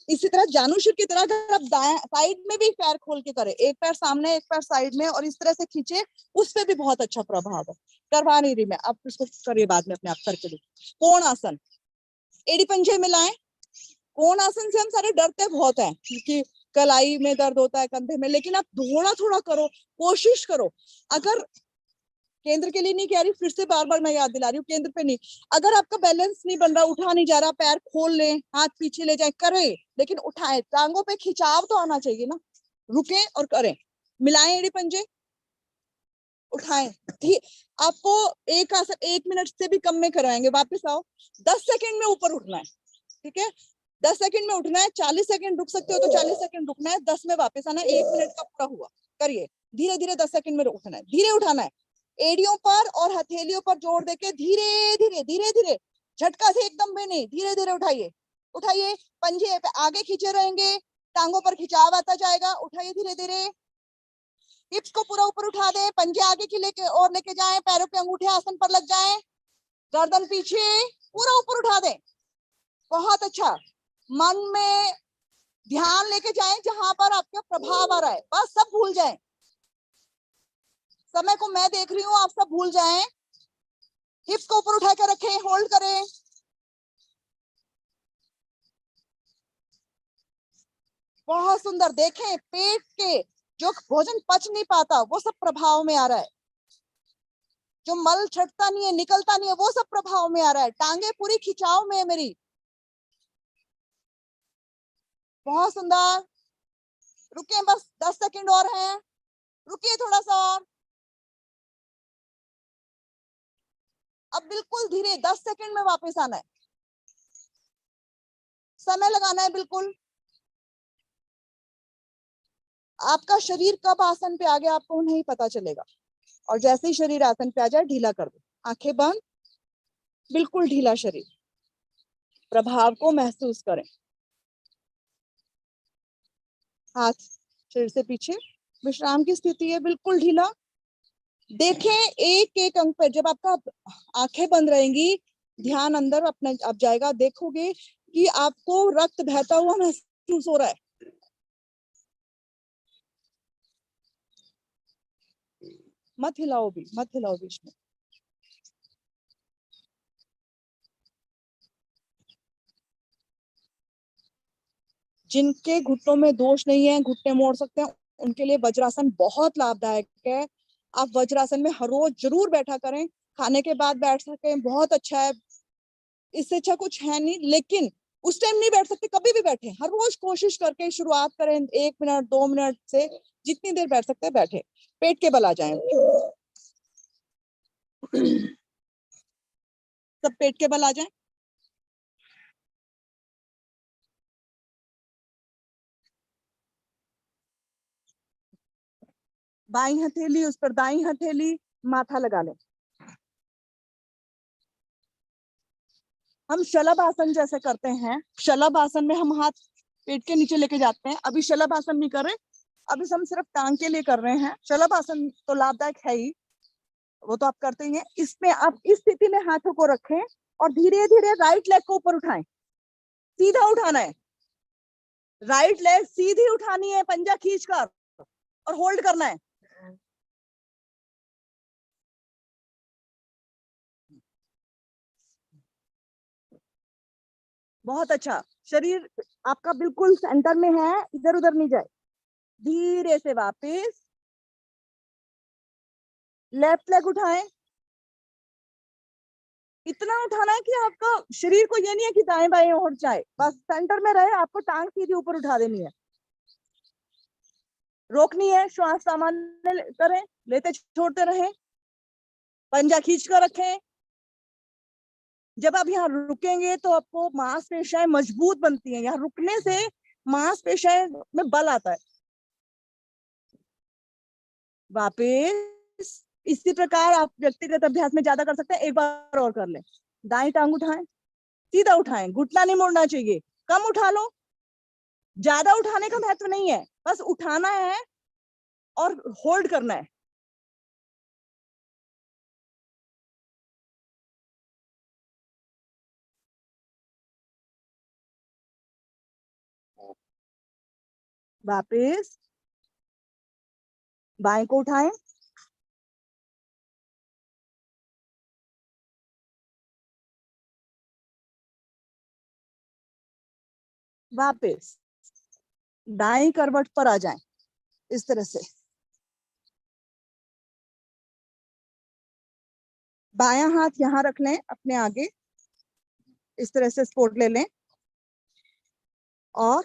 इसी तरह जानुशीर की तरह अगर आप दाएं साइड में भी पैर खोल के करें, एक पैर सामने एक पैर साइड में, और इस तरह से खींचे, उस पे भी बहुत अच्छा प्रभाव है। करवा नहीं रही मैं, आप इसको करिए बाद में अपने आप करके देखिए। कोण आसन, एड़ी पंजे मिलाएं। कोण आसन से हम सारे डरते बहुत है, क्योंकि कलाई में दर्द होता है, कंधे में, लेकिन आप थोड़ा थोड़ा करो, कोशिश करो। अगर केंद्र के लिए नहीं कह रही, फिर से बार बार मैं याद दिला रही हूँ, केंद्र पे नहीं, अगर आपका बैलेंस नहीं बन रहा, उठा नहीं जा रहा, पैर खोल लें, हाथ पीछे ले जाए, करें, लेकिन उठाएं, टांगों पे खिंचाव तो आना चाहिए ना, रुकें और करें। मिलाएं एड़ी पंजे, उठाएं। आपको एक आसन 1 मिनट से भी कम में कराएंगे। वापस आओ, 10 सेकंड में ऊपर उठना है, ठीक है? 10 सेकंड में उठना है। 40 सेकंड रुक सकते हो तो 40 सेकंड रुकना है, 10 में वापस आना है। 1 मिनट का पूरा हुआ। करिए धीरे धीरे, 10 सेकंड में उठना है, धीरे उठाना है। एड़ियों पर और हथेलियों पर जोर देके धीरे धीरे धीरे धीरे, झटका से एकदम भी नहीं, धीरे धीरे उठाइए। उठाइए, पंजे पे आगे खींचे रहेंगे, टांगों पर खिंचाव आता जाएगा। उठाइए धीरे धीरे, हिप्स को पूरा ऊपर उठा दें, पंजे आगे की लेके और लेके जाएं, पैरों के अंगूठे आसन पर लग जाएं, गर्दन पीछे, पूरा ऊपर उठा दें। बहुत अच्छा। मन में ध्यान लेके जाएं जहां पर आपका प्रभाव आ रहा है, बस सब भूल जाएं। समय को मैं देख रही हूँ, आप सब भूल जाएं। हिप्स को ऊपर उठा कर रखें, होल्ड करें। बहुत सुंदर। देखें पेट के जो भोजन पच नहीं पाता वो सब प्रभाव में आ रहा है, जो मल छटता नहीं है, निकलता नहीं है, वो सब प्रभाव में आ रहा है। टांगे पूरी खिंचाव में है मेरी। बहुत सुंदर। रुके, बस 10 सेकंड और हैं, रुकिए थोड़ा सा और। अब बिल्कुल धीरे, 10 सेकंड में वापस आना है, समय लगाना है बिल्कुल। आपका शरीर कब आसन पे आ गया आपको नहीं पता चलेगा, और जैसे ही शरीर आसन पे आ जाए ढीला कर दो, आंखें बंद, बिल्कुल ढीला शरीर, प्रभाव को महसूस करें। हाथ शरीर से पीछे, विश्राम की स्थिति है, बिल्कुल ढीला। देखें एक एक अंग पर, जब आपका आंखें बंद रहेंगी, ध्यान अंदर अपने अब जाएगा, देखोगे कि आपको रक्त बहता हुआ महसूस हो रहा है। मत हिलाओ भी, मत हिलाओ बीच में। जिनके घुटनों में दोष नहीं है, घुटने मोड़ सकते हैं, उनके लिए वज्रासन बहुत लाभदायक है। आप वज्रासन में हर रोज जरूर बैठा करें, खाने के बाद बैठ सकें, बहुत अच्छा है। इससे अच्छा कुछ है नहीं, लेकिन उस टाइम नहीं बैठ सकते, कभी भी बैठे, हर रोज कोशिश करके शुरुआत करें, 1 मिनट 2 मिनट से जितनी देर बैठ सकते हैं बैठे। पेट के बल आ जाए, सब पेट के बल आ जाए। बाई हथेली उस पर, दाई हथेली, माथा लगा लें। हम शलभ आसन जैसे करते हैं, शलभ आसन में हम हाथ पेट के नीचे लेके जाते हैं। अभी शलभ आसन नहीं कर रहे, अभी हम सिर्फ टांग के लिए कर रहे हैं। शलभ आसन तो लाभदायक है ही, वो तो आप करते ही हैं। इसमें आप इस स्थिति में हाथों को रखें और धीरे धीरे राइट लेग को ऊपर उठाएं, सीधा उठाना है। राइट लेग सीधी उठानी है, पंजा खींचकर, और होल्ड करना है। बहुत अच्छा। शरीर आपका बिल्कुल सेंटर में है, इधर उधर नहीं जाए। धीरे से वापस लेफ्ट लेग उठाएं। इतना उठाना है कि आपका शरीर को ये नहीं है कि दाएं बाएं उठ जाए, बस सेंटर में रहे। आपको टांग सीधी ऊपर उठा देनी है, रोकनी है। श्वास सामान्य करें, लेते छोड़ते रहें, पंजा खींच कर रखें। जब आप यहाँ रुकेंगे तो आपको मांसपेशियां मजबूत बनती हैं। यहाँ रुकने से मांसपेशियां में बल आता है। वापिस इसी प्रकार आप व्यक्तिगत अभ्यास में ज्यादा कर सकते हैं। एक बार और कर लें। दाएं टांग उठाएं, सीधा उठाएं, घुटना नहीं मोड़ना चाहिए, कम उठा लो। ज्यादा उठाने का महत्व नहीं है, बस उठाना है और होल्ड करना है। वापिस बाएं को उठाएं, वापिस दाएं करवट पर आ जाएं, इस तरह से। बायां हाथ यहाँ रख लें अपने आगे, इस तरह से सपोर्ट ले लें, और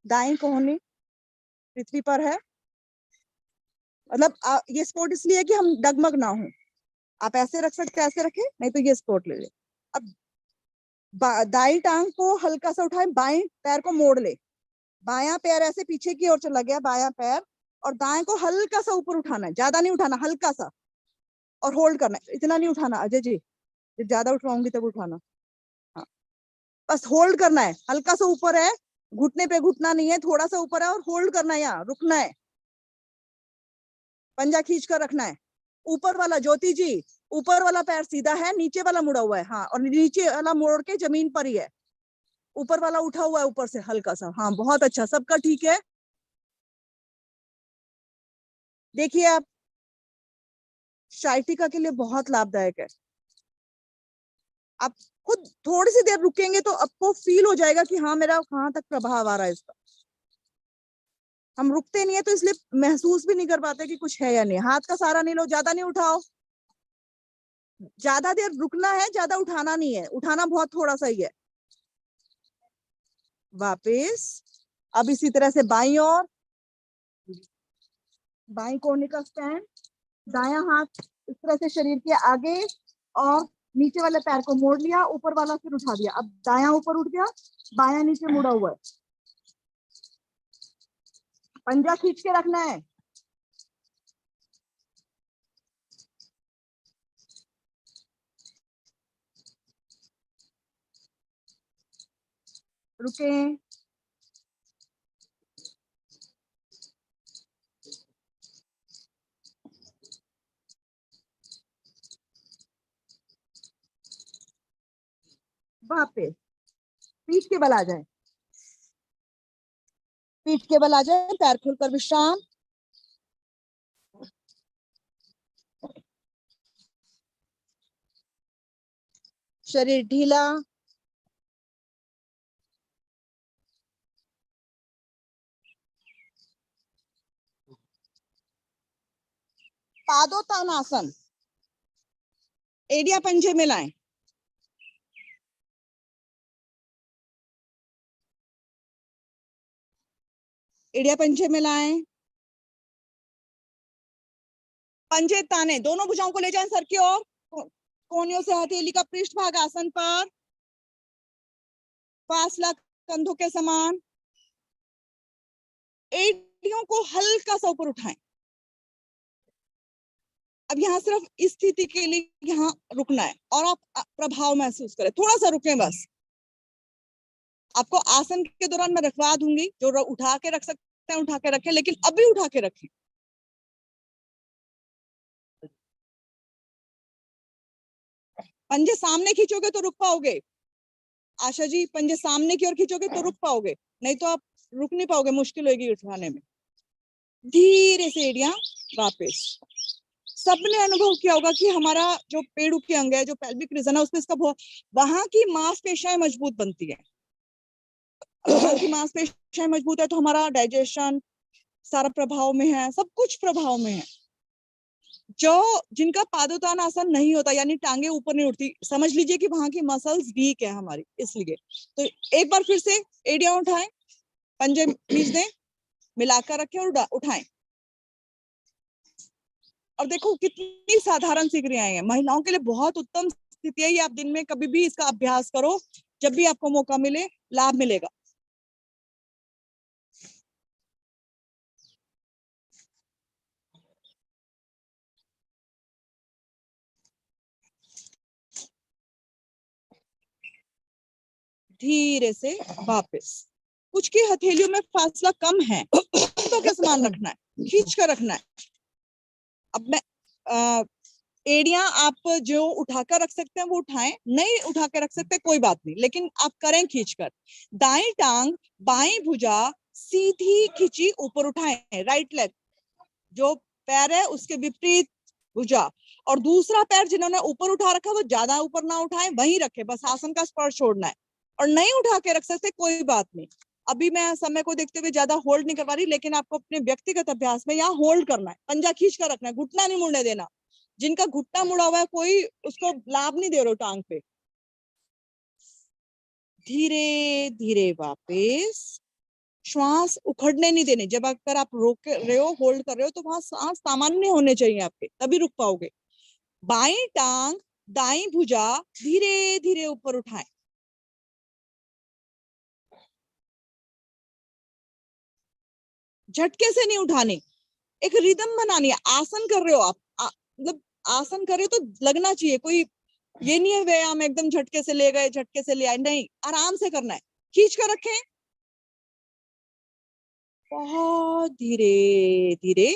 दाएं कोहनी पृथ्वी पर है। मतलब ये सपोर्ट इसलिए है कि हम डगमग ना हो। आप ऐसे रख सकते हैं, ऐसे रखें, नहीं तो ये सपोर्ट ले ले। अब दाई टांग को हल्का सा उठाए, बाएं पैर को मोड़ ले, बायां पैर ऐसे पीछे की ओर चला गया, बायां पैर, और दाएं को हल्का सा ऊपर उठाना है, ज्यादा नहीं उठाना, हल्का सा, और होल्ड करना है, इतना नहीं उठाना अजय जी, जब ज्यादा उठाऊंगी तब उठाना। हाँ, बस होल्ड करना है, हल्का सा ऊपर है, घुटने पे घुटना नहीं है, थोड़ा सा ऊपर है, और होल्ड करना है, यहाँ रुकना है, पंजा खींच कर रखना है। ऊपर वाला ज्योति जी, ऊपर वाला पैर सीधा है, नीचे वाला मुड़ा हुआ है, हाँ, और नीचे वाला मोड़ के जमीन पर ही है, ऊपर वाला उठा हुआ है ऊपर से हल्का सा। हाँ बहुत अच्छा, सबका ठीक है। देखिए आप, शाइटिका के लिए बहुत लाभदायक है। आप खुद थोड़ी सी देर रुकेंगे तो आपको फील हो जाएगा कि हाँ मेरा कहाँ तक प्रभाव आ रहा है इसका। हम रुकते नहीं है तो इसलिए महसूस भी नहीं कर पाते कि कुछ है या नहीं। हाथ का सहारा नहीं लो, ज्यादा नहीं उठाओ, ज्यादा देर रुकना है, ज्यादा उठाना नहीं है, उठाना बहुत थोड़ा सा ही है। वापिस, अब इसी तरह से बाईं ओर, बाईं कोने का स्टैंड, दायां हाथ इस तरह से शरीर के आगे, और नीचे वाले पैर को मोड़ लिया, ऊपर वाला फिर उठा दिया, अब दायां ऊपर उठ गया, बायां नीचे मुड़ा हुआ है, पंजा खींच के रखना है। रुके, वापिस पीठ के बल आ जाए, पीठ के बल आ जाए, पैर खुलकर विश्राम। शरीर ढीला, पादोत्तानासन, एड़िया पंजे मिलाएं, एड़िया पंजे मिलाएं, पंजे ताने, दोनों भुजाओं को ले जाएं सर की ओर, कोहनियों से हथेली का पृष्ठ भाग आसन पर, फासला कंधों के समान, एड़ियों को हल्का सा ऊपर उठाएं। अब यहाँ सिर्फ इस स्थिति के लिए यहाँ रुकना है, और आप प्रभाव महसूस करें, थोड़ा सा रुकें बस। आपको आसन के दौरान मैं रखवा दूंगी, जो उठा के रख सकते हैं उठा के रखें, लेकिन अभी उठा के रखें। पंजे सामने खींचोगे तो रुक पाओगे, आशा जी पंजे सामने की ओर खींचोगे तो रुक पाओगे, नहीं तो आप रुक नहीं पाओगे, मुश्किल होगी उठाने में। धीरे से एड़ियां वापस। सबने अनुभव किया होगा कि हमारा जो पेड़ू के अंग है, जो पेल्विक रीजन है, उसमें इसका वहां की मांसपेशियां मजबूत बनती है। वहां की मांसपेशियां मजबूत है तो हमारा डाइजेशन सारा प्रभाव में है, सब कुछ प्रभाव में है। जो जिनका पादोत्तान आसन नहीं होता, यानी टांगे ऊपर नहीं उठती, समझ लीजिए कि वहां की मसल्स वीक है हमारी, इसलिए। तो एक बार फिर से एड़ियां उठाएं, पंजे खींच दें, मिलाकर रखें और उठाएं। और देखो कितनी साधारण सी क्रियाएं हैं, महिलाओं के लिए बहुत उत्तम स्थिति है ये। आप दिन में कभी भी इसका अभ्यास करो, जब भी आपको मौका मिले, लाभ मिलेगा। धीरे से वापस। कुछ की हथेलियों में फासला कम है तो क्या समान रखना है, खींच कर रखना है। अब मैं एड़ियां आप जो उठाकर रख सकते हैं वो उठाएं, नहीं उठा के रख सकते कोई बात नहीं, लेकिन आप करें खींचकर। दाएं टांग, बाएं भुजा सीधी खींची ऊपर उठाएं, राइट लेग जो पैर है उसके विपरीत भुजा, और दूसरा पैर जिन्होंने ऊपर उठा रखा वो ज्यादा ऊपर ना उठाएं, वहीं रखे, बस आसन का स्पर्श छोड़ना है। और नहीं उठा के रख सकते कोई बात नहीं। अभी मैं समय को देखते हुए ज्यादा होल्ड नहीं कर पा रही, लेकिन आपको अपने व्यक्तिगत अभ्यास में यहाँ होल्ड करना है, पंजा खींच कर रखना है, घुटना नहीं मुड़ने देना। जिनका घुटना मुड़ा हुआ है कोई उसको लाभ नहीं दे रहे हो टांग पे। धीरे धीरे वापस, श्वास उखड़ने नहीं देने। जब अगर आप रोक रहे हो, होल्ड कर रहे हो, तो वहां सांस सामान्य होने चाहिए आपके, तभी रुक पाओगे। बाई टांग दाई भुजा धीरे धीरे ऊपर उठाएं। झटके से नहीं उठानी, एक रिदम बनानी है। आसन कर रहे हो आप, मतलब आसन कर रहे हो तो लगना चाहिए, कोई ये नहीं है व्यायाम एकदम झटके से ले गए झटके से ले आए, नहीं, आराम से करना है। खींच कर रखें, बहुत धीरे धीरे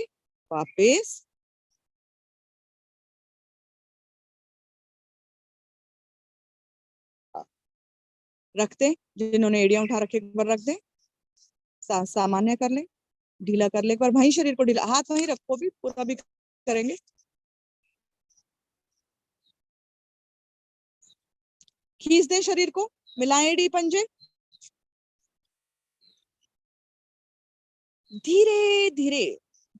वापस। रख दें, जिन्होंने एड़ियां उठा रखे एक बार रख दें, सामान्य कर लें, ढीला कर ले, एक बार वहीं शरीर को ढीला, हाथ वहीं रखो, भी पूरा भी करेंगे। खींच दें शरीर को, मिलाएं एड़ी पंजे, धीरे धीरे,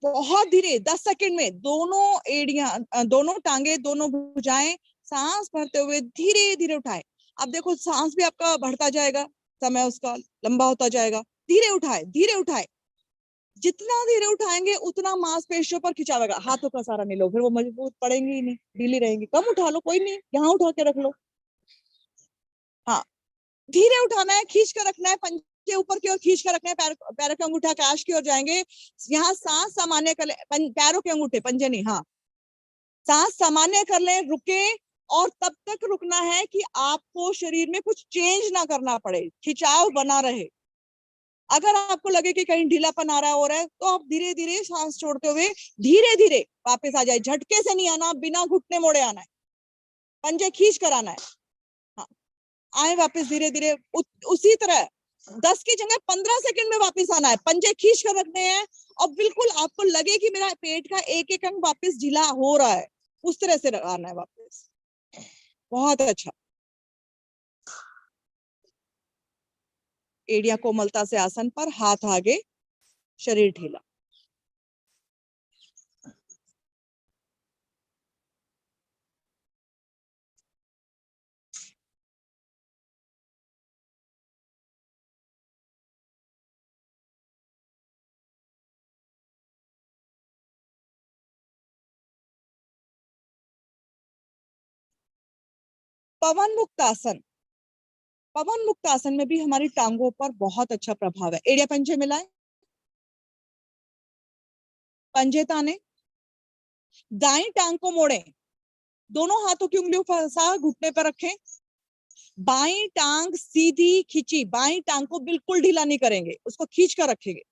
बहुत धीरे, 10 सेकंड में दोनों एड़ियां, दोनों टांगे, दोनों भुजाएं सांस भरते हुए धीरे धीरे उठाए। अब देखो सांस भी आपका बढ़ता जाएगा, समय उसका लंबा होता जाएगा। धीरे उठाए, धीरे उठाए, जितना धीरे उठाएंगे उतना मांसपेशियों पर खिंचाव आएगा। हाथों का सहारा नहीं लो, फिर वो मजबूत पड़ेंगे ही नहीं, ढीली रहेंगी। कम उठा लो, कोई नहीं, यहाँ उठा के रख लो। हाँ, धीरे उठाना है, खींच कर रखना है, पंजे ऊपर की ओर खींच कर रखना है, पैरों के अंगूठे आकाश की ओर जाएंगे। यहाँ सांस सामान्य कर ले, पैरों के अंगूठे, पंजे नहीं, हाँ, सांस सामान्य कर ले, रुके। और तब तक रुकना है कि आपको शरीर में कुछ चेंज ना करना पड़े, खिंचाव बना रहे। अगर आपको लगे कि कहीं ढीलापन आ रहा है, हो रहा है, तो आप धीरे धीरे सांस छोड़ते हुए धीरे धीरे वापस आ जाए। झटके से नहीं आना, बिना घुटने मोड़े आना है, पंजे खींच कर आना है। हाँ, आए वापस धीरे धीरे, उसी तरह 10 की जगह 15 सेकंड में वापस आना है। पंजे खींच कर रखने हैं, और बिल्कुल आपको लगे कि मेरा पेट का एक एक अंग वापस ढीला हो रहा है, उस तरह से आना है वापस। बहुत अच्छा। एड़ियां कोमलता से आसन पर, हाथ आगे, शरीर ढीला। पवन मुक्त आसन। पवन मुक्त आसन में भी हमारी टांगों पर बहुत अच्छा प्रभाव है। एड़िया पंजे मिलाएं, पंजे ताने, दाएं टांग को मोड़ें, दोनों हाथों की उंगलियों फंसा घुटने पर रखें। बाईं टांग सीधी खींची, बाईं टांग को बिल्कुल ढीला नहीं करेंगे, उसको खींच कर रखेंगे।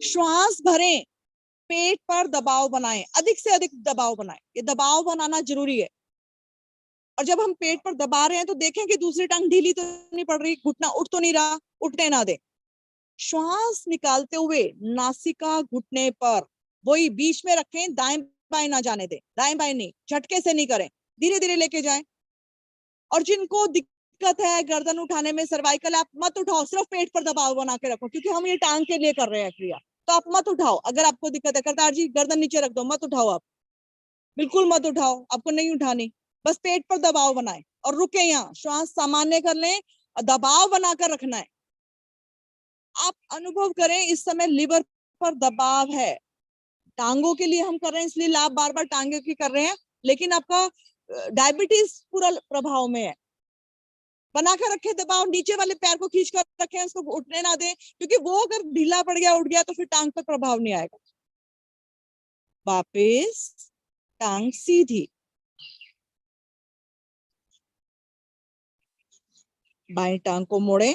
श्वास भरें, पेट पर दबाव बनाएं, अधिक से अधिक दबाव बनाएं, ये दबाव बनाना जरूरी है। और जब हम पेट पर दबा रहे हैं तो देखें कि दूसरी टांग ढीली तो नहीं पड़ रही, घुटना उठ तो नहीं रहा, उठने ना दें। श्वास निकालते हुए नासिका घुटने पर, वही बीच में रखें, दाएं बाएं ना जाने दें, दाएं बाएं नहीं, झटके से नहीं करें, धीरे धीरे लेके जाएं। और जिनको दिक्कत है गर्दन उठाने में, सर्वाइकल, आप मत उठाओ, सिर्फ पेट पर दबाव बना के रखो, क्योंकि हम ये टांग के लिए कर रहे हैं क्रिया। तो आप मत उठाओ, अगर आपको दिक्कत है, करतार जी गर्दन नीचे रख दो, मत उठाओ, आप बिल्कुल मत उठाओ, आपको नहीं उठानी, बस पेट पर दबाव बनाए और रुके। यहाँ श्वास सामान्य कर लें, दबाव बनाकर रखना है। आप अनुभव करें इस समय लिवर पर दबाव है, टांगों के लिए हम कर रहे हैं इसलिए लाभ बार बार टांगे की कर रहे हैं, लेकिन आपका डायबिटीज पूरा प्रभाव में है। बनाकर रखे दबाव, नीचे वाले पैर को खींच कर रखें, उसको उठने ना दें, क्योंकि वो अगर ढीला पड़ गया, उठ गया, तो फिर टांग पर प्रभाव नहीं आएगा। वापिस टांग सीधी, बाएं टांग को मोड़े,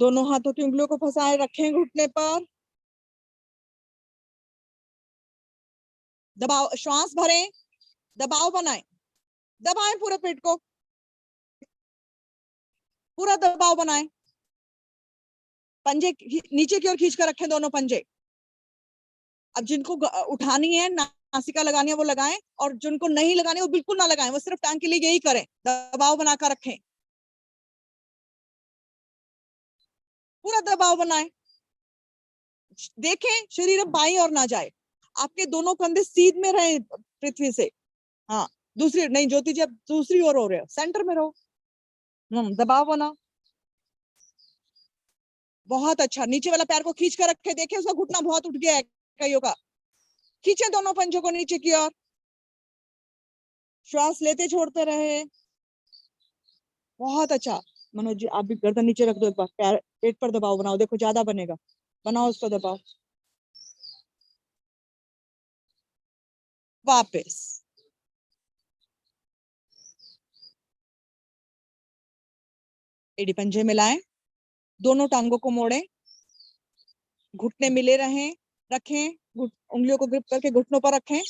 दोनों हाथों की उंगलियों को फंसाए रखें घुटने पर, दबाव, श्वास भरें, दबाव बनाएं, दबाएं पूरे पेट को, पूरा दबाव बनाएं। पंजे नीचे की ओर खींच कर रखें, दोनों पंजे। अब जिनको उठानी है, नासिका लगानी है, वो लगाएं, और जिनको नहीं लगानी वो बिल्कुल ना लगाएं, वो सिर्फ टांग के लिए यही करें, दबाव बनाकर रखें, पूरा दबाव बनाएं। देखें शरीर अब बाईं ओर ना जाए, आपके दोनों कंधे सीध में रहे पृथ्वी से। हाँ, दूसरी नहीं, ज्योति जी आप दूसरी ओर हो रहे हो, सेंटर में रहो, दबाव बना, बहुत अच्छा, नीचे वाला पैर को खींच कर रखे, देखिए उसका घुटना बहुत उठ गया है कईयों का। खींचे दोनों पंजों को नीचे की ओर, श्वास लेते छोड़ते रहे। बहुत अच्छा मनोज जी, आप भी गर्दन नीचे रख दो, एक बार पैर पेट पर दबाव बनाओ, देखो ज्यादा बनेगा, बनाओ उसको दबाव। वापस एड़ी पंजे मिलाएं, दोनों टांगों को मोड़ें, घुटने मिले रहें, रखें, उंगलियों को ग्रिप करके घुटनों पर रखें,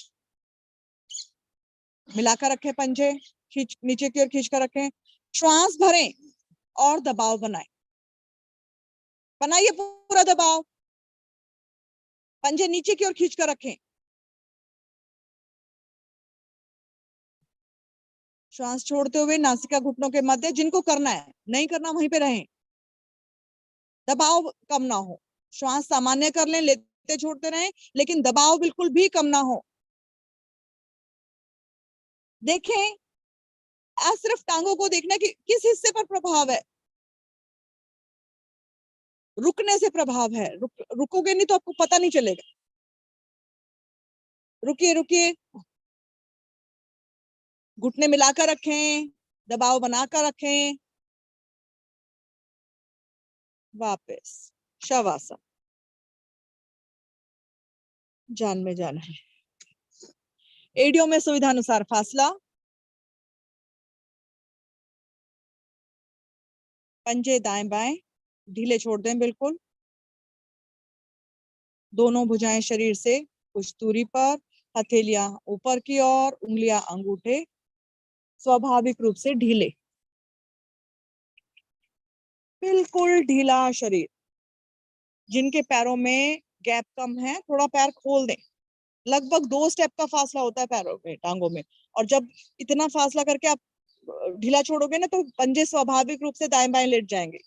मिलाकर रखें पंजे, खींच नीचे की ओर खींच कर रखें। श्वास भरें और दबाव बनाएं, बनाइए पूरा दबाव, पंजे नीचे की ओर खींच कर रखें। श्वास छोड़ते हुए नासिका घुटनों के मध्य, जिनको करना है, नहीं करना वहीं पे रहें, दबाव कम ना हो। श्वास सामान्य कर लें, लेते छोड़ते रहें, लेकिन दबाव बिल्कुल भी कम ना हो। देखें, सिर्फ टांगों को देखना कि किस हिस्से पर प्रभाव है, रुकने से प्रभाव है। रुकोगे नहीं तो आपको पता नहीं चलेगा। रुकिए रुकिए, घुटने मिलाकर रखें, दबाव बनाकर रखें। वापस शवासन, जान में जाना है। एडियो में सुविधा अनुसार फासला, पंजे दाएं बाएं ढीले छोड़ दें बिल्कुल, दोनों भुजाएं शरीर से कुछ दूरी पर, हथेलियां ऊपर की ओर, उंगलियां अंगूठे स्वाभाविक रूप से ढीले, बिल्कुल ढीला शरीर। जिनके पैरों में गैप कम है, थोड़ा पैर खोल दें, लगभग 2 स्टेप का फासला होता है पैरों में, टांगों में, और जब इतना फासला करके आप ढीला छोड़ोगे ना, तो पंजे स्वाभाविक रूप से दाएं बाएं लेट जाएंगे।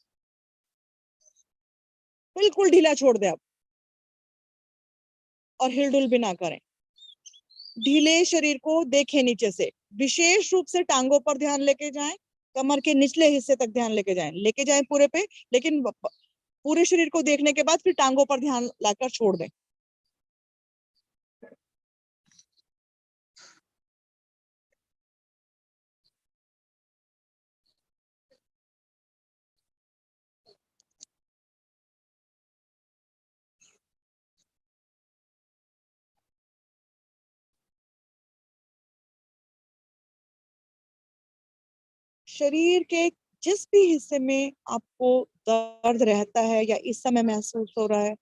बिल्कुल ढीला छोड़ दे आप, और हिलडुल भी ना करें। ढीले शरीर को देखें नीचे से, विशेष रूप से टांगों पर ध्यान लेके जाएं, कमर के निचले हिस्से तक ध्यान लेके जाएं पूरे पे, लेकिन पूरे शरीर को देखने के बाद फिर टांगों पर ध्यान लाकर छोड़ दें। शरीर के जिस भी हिस्से में आपको दर्द रहता है या इस समय महसूस हो रहा है,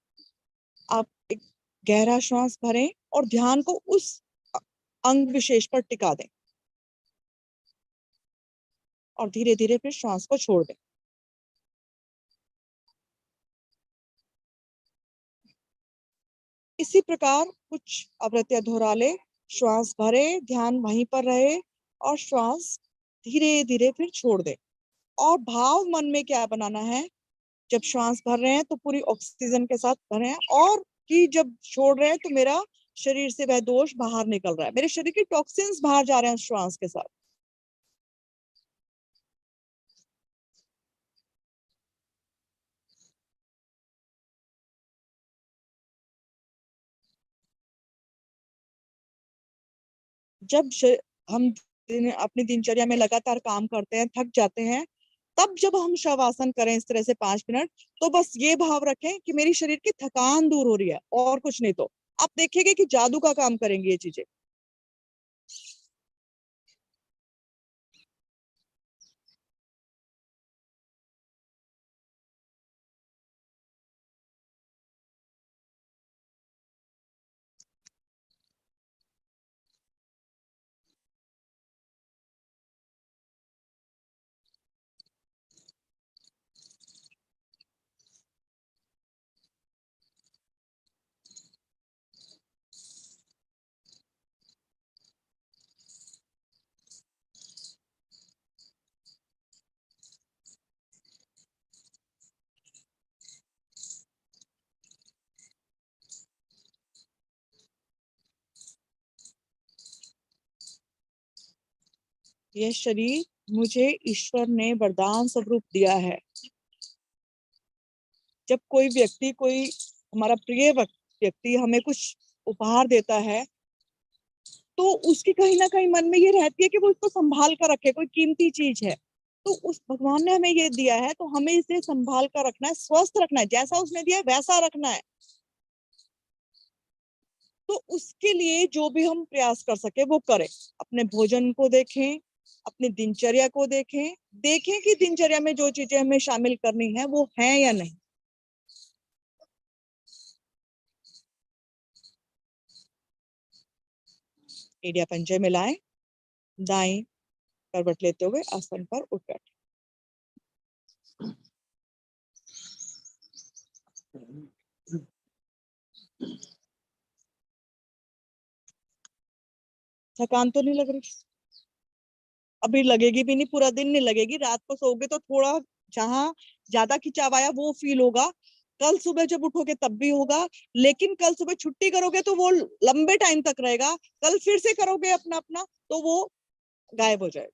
आप एक गहरा श्वास भरें और ध्यान को उस अंग विशेष पर टिका दें, और धीरे धीरे फिर श्वास को छोड़ दें। इसी प्रकार कुछ आवृत्तियां दोहरा ले, श्वास भरे, ध्यान वहीं पर रहे, और श्वास धीरे धीरे फिर छोड़ दे। और भाव मन में क्या बनाना है, जब श्वास भर रहे हैं तो पूरी ऑक्सीजन के साथ भरे हैं, और कि जब छोड़ रहे हैं तो मेरा शरीर से वह दोष बाहर निकल रहा है, मेरे शरीर के टॉक्सिन्स बाहर जा रहे हैं श्वास के साथ। जब हम अपनी दिनचर्या में लगातार काम करते हैं, थक जाते हैं, तब जब हम शवासन करें इस तरह से 5 मिनट, तो बस ये भाव रखें कि मेरी शरीर की थकान दूर हो रही है, और कुछ नहीं। तो आप देखेंगे कि जादू का काम करेंगी ये चीजें। यह शरीर मुझे ईश्वर ने वरदान स्वरूप दिया है। जब कोई व्यक्ति, कोई हमारा प्रिय व्यक्ति हमें कुछ उपहार देता है, तो उसकी कहीं ना कहीं मन में ये रहती है कि वो इसको संभाल कर रखे, कोई कीमती चीज है। तो उस भगवान ने हमें ये दिया है, तो हमें इसे संभाल कर रखना है, स्वस्थ रखना है, जैसा उसने दिया है वैसा रखना है। तो उसके लिए जो भी हम प्रयास कर सके वो करें। अपने भोजन को देखें, अपनी दिनचर्या को देखें, देखें कि दिनचर्या में जो चीजें हमें शामिल करनी है वो है या नहीं। एड़िया पंजे मिलाएं, दाएं करवट लेते हुए आसन पर उठ बैठे। थकान तो नहीं लग रही? अभी लगेगी भी नहीं, पूरा दिन नहीं लगेगी। रात को सोओगे तो थोड़ा जहां ज्यादा खिंचाव आया वो फील होगा, कल सुबह जब उठोगे तब भी होगा। लेकिन कल सुबह छुट्टी करोगे तो वो लंबे टाइम तक रहेगा, कल फिर से करोगे अपना अपना तो वो गायब हो जाएगा।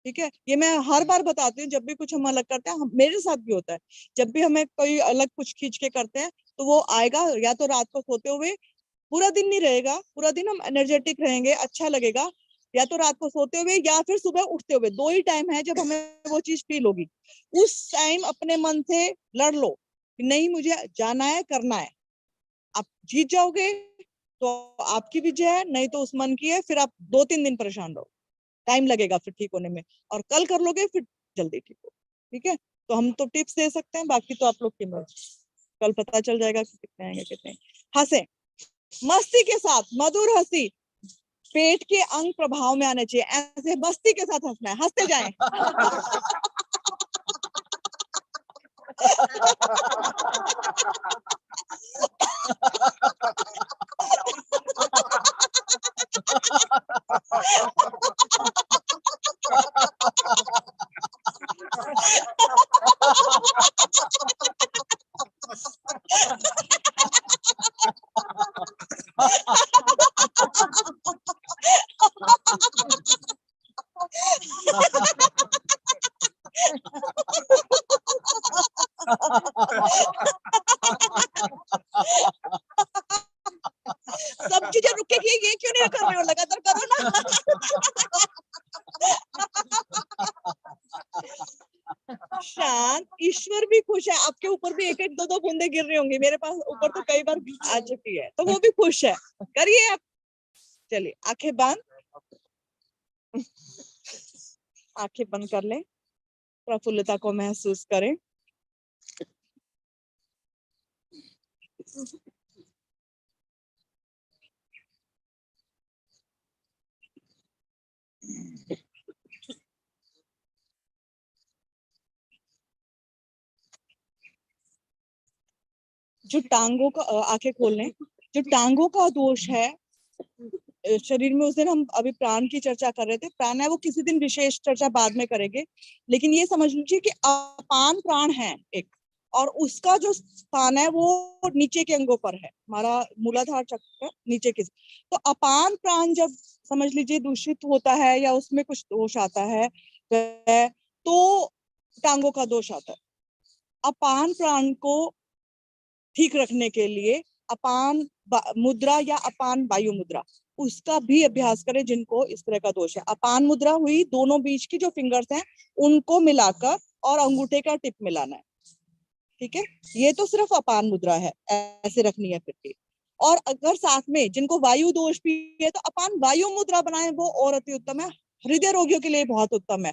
ठीक है, ये मैं हर बार बताती हूँ, जब भी कुछ हम अलग करते हैं, मेरे साथ भी होता है, जब भी हमें कोई अलग कुछ खींच के करते हैं तो वो आएगा, या तो रात को सोते हुए, पूरा दिन नहीं रहेगा, पूरा दिन हम एनर्जेटिक रहेंगे, अच्छा लगेगा, या तो रात को सोते हुए या फिर सुबह उठते हुए, दो ही टाइम है जब हमें वो चीज फील होगी। उस टाइम अपने मन से लड़ लो कि नहीं, मुझे जाना है, करना है। आप जीत जाओगे तो आपकी विजय है, नहीं तो उस मन की है, फिर आप 2-3 दिन परेशान रहो, टाइम लगेगा फिर ठीक होने में, और कल कर लोगे फिर जल्दी ठीक हो। ठीक है, तो हम तो टिप्स दे सकते हैं, बाकी तो आप लोग की मर्जी, कल पता चल जाएगा कि कितने आएंगे कितने। हंसे, मस्ती के साथ, मधुर हंसी पेट के अंग प्रभाव में आने चाहिए, ऐसे मस्ती के साथ हंसना है, हंसते जाएं। सब चीजें रुकेगी, ये क्यों नहीं कर रहे हो, लगातार करो ना। शांत, ईश्वर भी खुश है, आपके ऊपर भी एक एक दो दो बूंदे गिर रही होंगी, मेरे पास ऊपर तो कई बार आ चुकी है, तो वो भी खुश है। करिए आप, चलिए आंखें बंद, आंखें बंद कर लें, प्रफुल्लता को महसूस करें। जो टांगों का, आंखें खोल लें, जो टांगों का दोष है शरीर में, उस दिन हम अभी प्राण की चर्चा कर रहे थे, प्राण है वो किसी दिन विशेष चर्चा बाद में करेंगे, लेकिन ये समझ लीजिए कि अपान प्राण है एक, और उसका जो स्थान है वो नीचे के अंगों पर है, हमारा मूलाधार चक्र नीचे के। तो अपान प्राण जब समझ लीजिए दूषित होता है या उसमें कुछ दोष आता है, तो टांगों का दोष आता है। अपान प्राण को ठीक रखने के लिए अपान मुद्रा या अपान वायु मुद्रा, उसका भी अभ्यास करें जिनको इस तरह का दोष है। अपान मुद्रा हुई, दोनों बीच की जो फिंगर्स हैं उनको मिलाकर और अंगूठे का टिप मिलाना है। ठीक है, ये तो सिर्फ अपान मुद्रा है, ऐसे रखनी है फिर भी। और अगर साथ में जिनको वायु दोष भी है तो अपान वायु मुद्रा बनाए, वो और अति उत्तम है, हृदय रोगियों के लिए बहुत उत्तम है।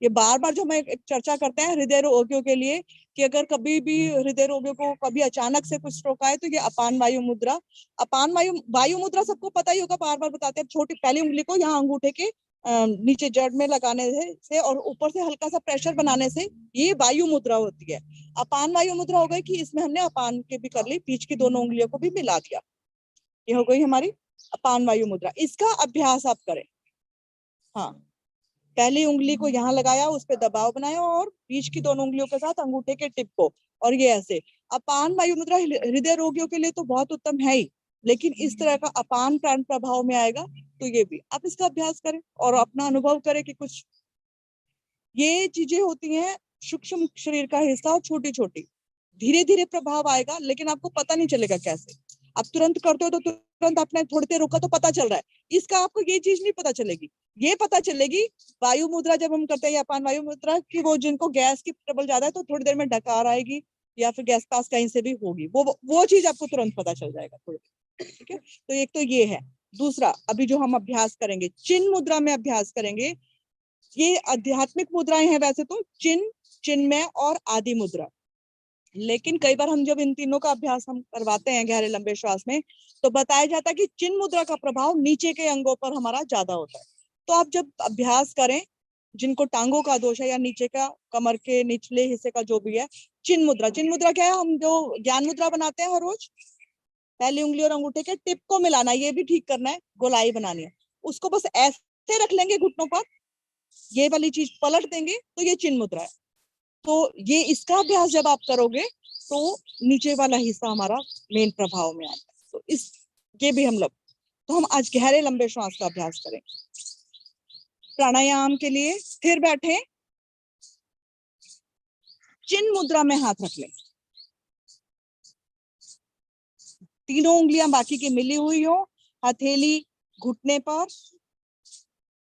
ये बार बार जो मैं चर्चा करते हैं हृदय रोगियों के लिए, कि अगर कभी भी हृदय रोगियों को कभी अचानक से कुछ स्ट्रोक आए तो ये अपान वायु मुद्रा, अपान वायु वायु मुद्रा सबको पता ही होगा, बार बार बताते हैं। छोटी पहली उंगली को यहाँ अंगूठे के नीचे जड़ में लगाने से और ऊपर से हल्का सा प्रेशर बनाने से ये वायु मुद्रा होती है। अपान वायु मुद्रा हो गई कि इसमें हमने अपान के भी कर ली, बीच की दोनों उंगलियों को भी मिला दिया, ये हो गई हमारी अपान वायु मुद्रा। इसका अभ्यास आप करें। हाँ, पहली उंगली को यहाँ लगाया, उस पर दबाव बनाया और बीच की दोनों उंगलियों के साथ अंगूठे के टिप को, और ये ऐसे। अपान वायु मुद्रा हृदय रोगियों के लिए तो बहुत उत्तम है ही, लेकिन इस तरह का अपान प्राण प्रभाव में आएगा तो ये भी आप इसका अभ्यास करें और अपना अनुभव करें कि कुछ ये चीजें होती हैं सूक्ष्म शरीर का हिस्सा और छोटी छोटी, धीरे धीरे प्रभाव आएगा, लेकिन आपको पता नहीं चलेगा कैसे। आप तुरंत करते हो तो तुरंत आपने थोड़ी देर रुका तो पता चल रहा है। इसका आपको ये चीज नहीं पता चलेगी। ये पता चलेगी वायु मुद्रा जब हम करते हैं, अपान वायु मुद्रा की, वो जिनको गैस की ट्रबल ज्यादा है तो थोड़ी देर में डकार आएगी या फिर गैस पास कहीं से भी होगी, वो चीज आपको तुरंत पता चल जाएगा थोड़ी। ठीक है, तो एक तो ये है। दूसरा, अभी जो हम अभ्यास करेंगे, चिन्ह मुद्रा में अभ्यास करेंगे। ये आध्यात्मिक मुद्राएं हैं वैसे तो, चिन्ह, चिन्मय और आदि मुद्रा। लेकिन कई बार हम जब इन तीनों का अभ्यास हम करवाते हैं गहरे लंबे श्वास में, तो बताया जाता है कि चिन्ह मुद्रा का प्रभाव नीचे के अंगों पर हमारा ज्यादा होता है। तो आप जब अभ्यास करें, जिनको टांगों का दोष है या नीचे का कमर के निचले हिस्से का जो भी है, चिन्ह मुद्रा। चिन्ह मुद्रा क्या है? हम जो ज्ञान मुद्रा बनाते हैं हर रोज, पहली उंगली और अंगूठे के टिप को मिलाना, ये भी ठीक करना है, गोलाई बनानी है, उसको बस ऐसे रख लेंगे घुटनों पर, ये वाली चीज पलट देंगे तो ये चिन्ह मुद्रा है। तो ये इसका अभ्यास जब आप करोगे तो नीचे वाला हिस्सा हमारा मेन प्रभाव में आता है। तो इस ये भी हम लोग, तो हम आज गहरे लंबे श्वास का अभ्यास करें। प्राणायाम के लिए स्थिर बैठे, चिन्ह मुद्रा में हाथ रख लें, तीनों उंगलियां बाकी की मिली हुई हो, हथेली घुटने पर,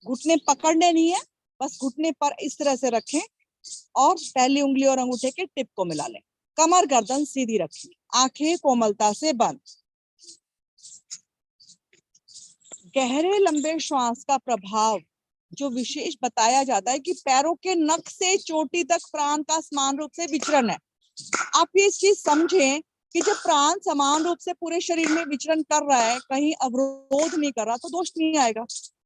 घुटने पकड़ने नहीं है, बस घुटने पर इस तरह से रखें और पहली उंगली और अंगूठे के टिप को मिला लें। कमर गर्दन सीधी रखें, आंखें कोमलता से बंद। गहरे लंबे श्वास का प्रभाव जो विशेष बताया जाता है कि पैरों के नख से चोटी तक प्राण का समान रूप से विचरण है। आप ये चीज समझें कि जब प्राण समान रूप से पूरे शरीर में विचरण कर रहा है, कहीं अवरोध नहीं कर रहा, तो दोष नहीं आएगा।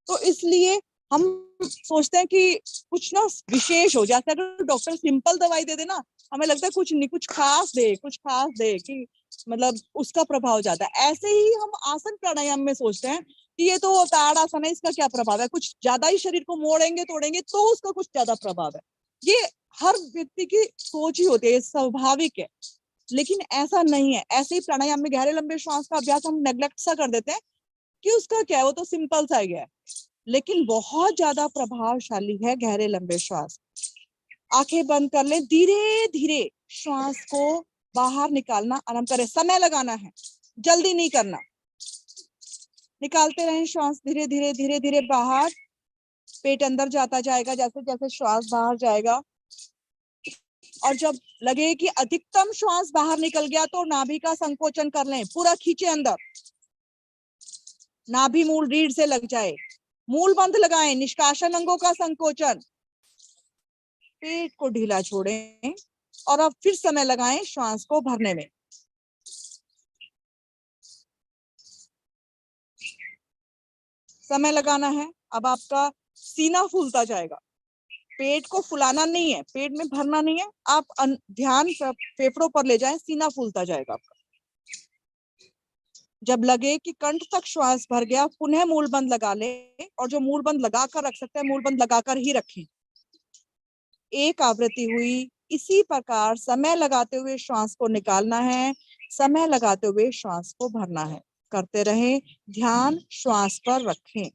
तो इसलिए हम सोचते हैं कि कुछ ना विशेष हो, जैसे अगर डॉक्टर सिंपल दवाई दे देना, हमें लगता है कुछ नहीं, कुछ खास दे, कुछ खास दे कि मतलब उसका प्रभाव ज्यादा है। ऐसे ही हम आसन प्राणायाम में सोचते हैं कि ये तो ताड़ासन है, इसका क्या प्रभाव है, कुछ ज्यादा ही शरीर को मोड़ेंगे तोड़ेंगे तो उसका कुछ ज्यादा प्रभाव है। ये हर व्यक्ति की सोच ही होती है, स्वाभाविक है, लेकिन ऐसा नहीं है। ऐसे ही प्राणायाम में गहरे लंबे श्वास का अभ्यास हम नेग्लेक्ट सा कर देते हैं कि उसका क्या है, वो तो सिंपल सा ही है, लेकिन बहुत ज्यादा प्रभावशाली है गहरे लंबे श्वास। आंखें बंद कर ले, धीरे धीरे श्वास को बाहर निकालना आरंभ करें। समय लगाना है, जल्दी नहीं करना। निकालते रहें श्वास धीरे धीरे धीरे धीरे बाहर, पेट अंदर जाता जाएगा जैसे जैसे श्वास बाहर जाएगा। और जब लगे कि अधिकतम श्वास बाहर निकल गया तो नाभि का संकोचन कर लें, पूरा खींचे अंदर, नाभि मूल रीढ़ से लग जाए, मूल बंध लगाएं, निष्कासन अंगों का संकोचन, पेट को ढीला छोड़ें और अब फिर समय लगाएं श्वास को भरने में। समय लगाना है। अब आपका सीना फूलता जाएगा, पेट को फुलाना नहीं है, पेट में भरना नहीं है, आप ध्यान फेफड़ों पर ले जाएं, सीना फूलता जाएगा आपका। जब लगे कि कंठ तक श्वास भर गया, पुनः मूल बंद लगा ले, और जो मूल बंद लगाकर रख सकते हैं मूल बंद लगाकर ही रखें। एक आवृत्ति हुई। इसी प्रकार समय लगाते हुए श्वास को निकालना है, समय लगाते हुए श्वास को भरना है। करते रहें, ध्यान श्वास पर रखें।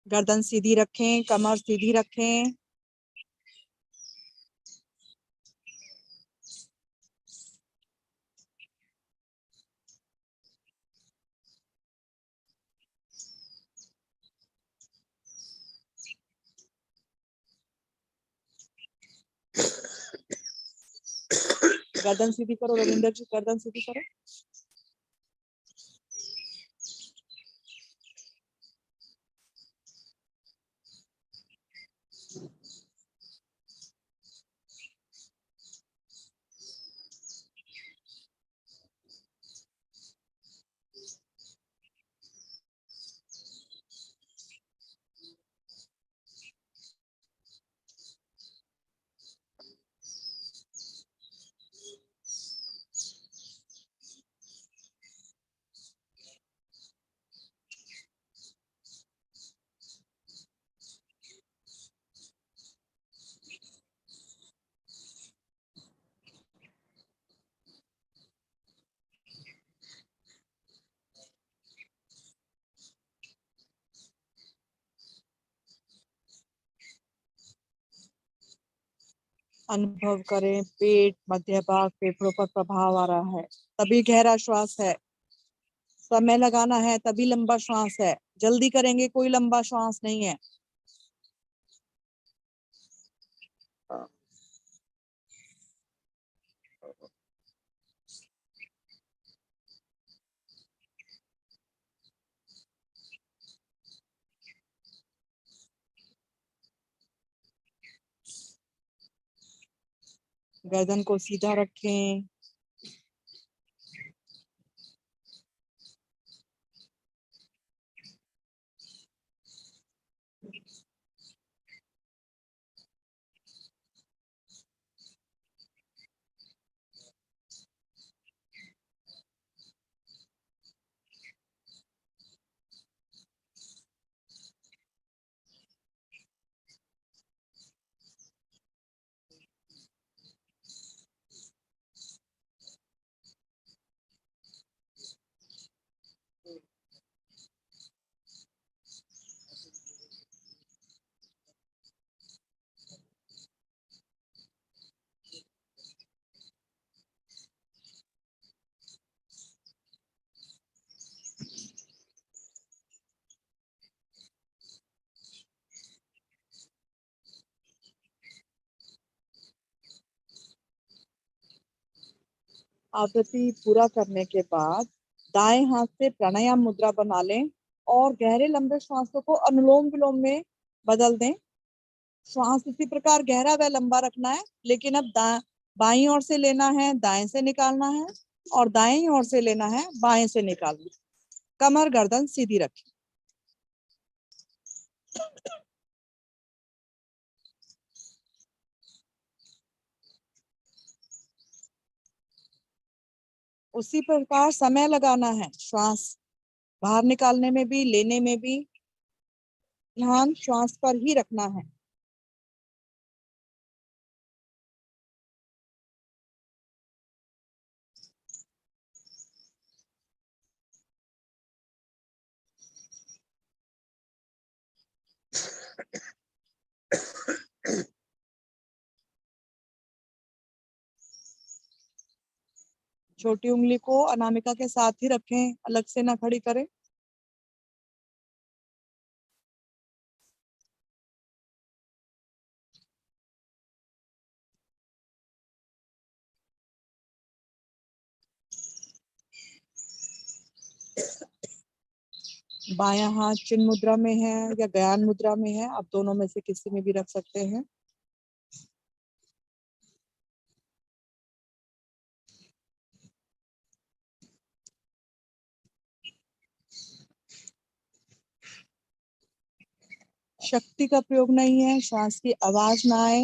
गर्दन सीधी रखें, कमर सीधी रखें। गर्दन सीधी करो रविंदर जी, गर्दन सीधी करो। अनुभव करें, पेट, मध्य भाग, फेफड़ों पर प्रभाव आ रहा है, तभी गहरा श्वास है। समय लगाना है तभी लंबा श्वास है, जल्दी करेंगे कोई लंबा श्वास नहीं है। गर्दन को सीधा रखें। आवृत्ति पूरा करने के बाद दाएं हाथ से प्राणायाम मुद्रा बना लें और गहरे लंबे श्वासों को अनुलोम विलोम में बदल दें। श्वास इसी प्रकार गहरा व लंबा रखना है, लेकिन अब बाईं ओर से लेना है, दाएं से निकालना है, और दाएं ओर से लेना है, बाएं से निकालना है। कमर गर्दन सीधी रखें। उसी प्रकार समय लगाना है, श्वास बाहर निकालने में भी लेने में भी ध्यान श्वास पर ही रखना है। छोटी उंगली को अनामिका के साथ ही रखें, अलग से ना खड़ी करें। बायां हाथ चिन्ह मुद्रा में है या ज्ञान मुद्रा में है, आप दोनों में से किसी में भी रख सकते हैं। शक्ति का प्रयोग नहीं है, श्वास की आवाज ना आए।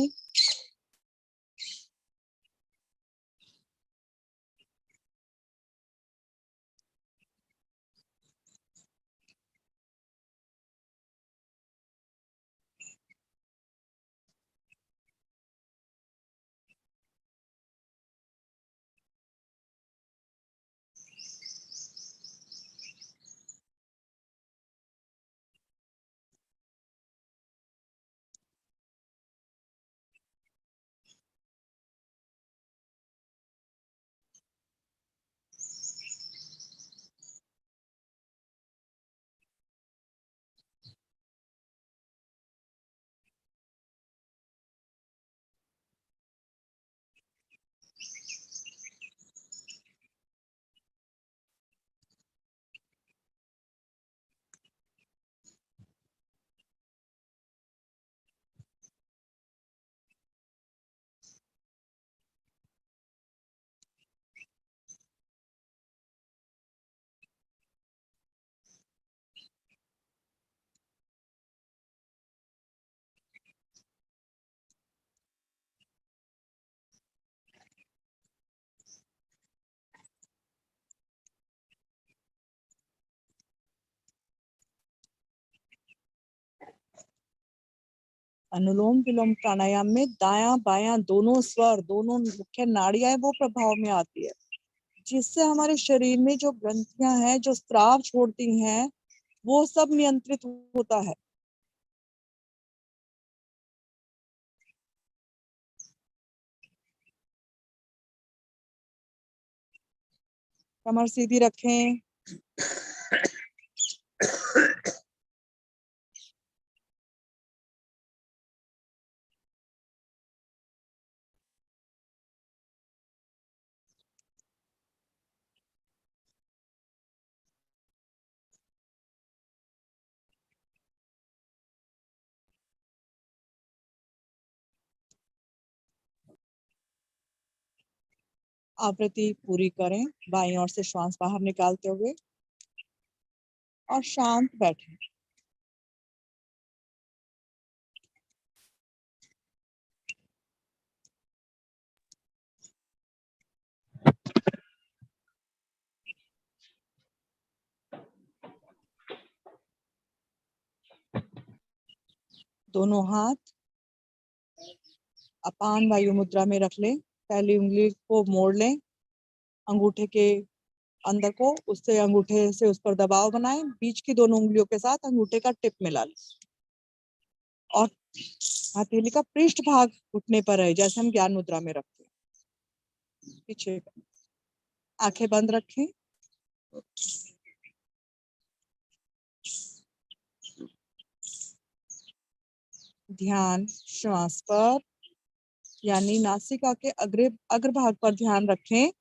अनुलोम विलोम प्राणायाम में दायां बायां दोनों स्वर, दोनों मुख्य नाड़ियां वो प्रभाव में आती है, जिससे हमारे शरीर में जो ग्रंथियां हैं, जो स्राव छोड़ती हैं, वो सब नियंत्रित होता है। कमर सीधी रखें। आवृत्ति पूरी करें, बाईं ओर से श्वास बाहर निकालते हुए और शांत बैठें। दोनों हाथ अपान वायु मुद्रा में रख लें। पहली उंगली को मोड़ लें, अंगूठे के अंदर को, उससे अंगूठे से उस पर दबाव बनाएं। बीच की दोनों उंगलियों के साथ अंगूठे का टिप मिला लें और हथेली का पृष्ठ भाग घुटने पर है, जैसे हम ज्ञान मुद्रा में रखते हैं। पीछे आंखें बंद रखें। ध्यान श्वास पर, यानी नासिका के अग्रभाग पर ध्यान रखें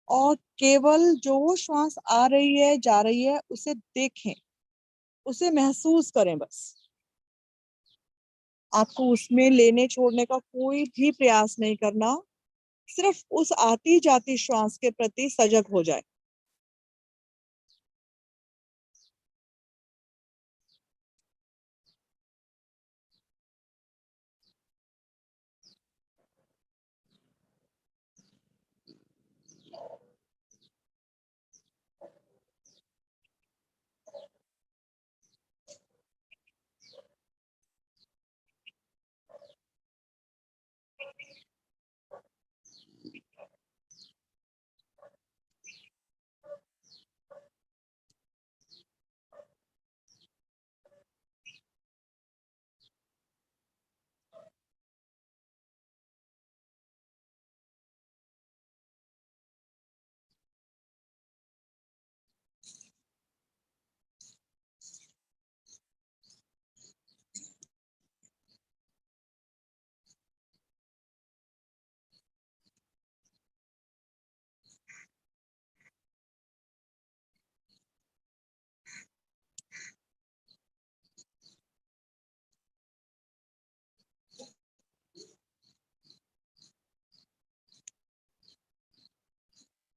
और केवल जो श्वास आ रही है जा रही है उसे देखें, उसे महसूस करें। बस आपको उसमें लेने छोड़ने का कोई भी प्रयास नहीं करना, सिर्फ उस आती जाती श्वास के प्रति सजग हो जाए।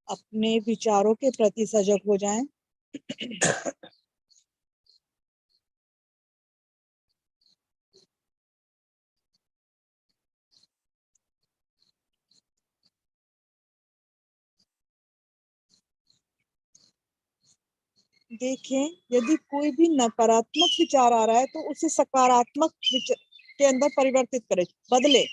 अपने विचारों के प्रति सजग हो जाएं। देखें, यदि कोई भी नकारात्मक विचार आ रहा है तो उसे सकारात्मक के अंदर परिवर्तित करें, बदले।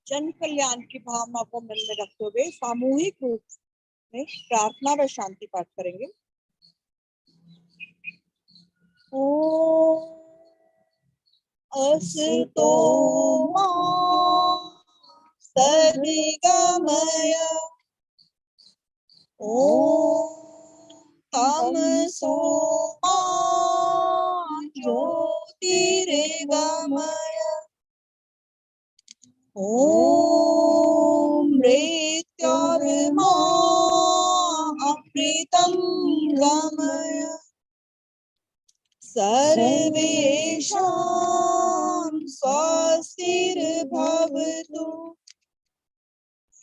जन कल्याण की भावना को मन में रखते हुए सामूहिक रूप में प्रार्थना व शांति पाठ करेंगे। ओम असतो मा सद्गमय ओम तमसो मा ज्योतिर्गमय। ओम मृत्योर्मा अमृतं गमय। सर्वेषां स्वस्तिर्भवतु।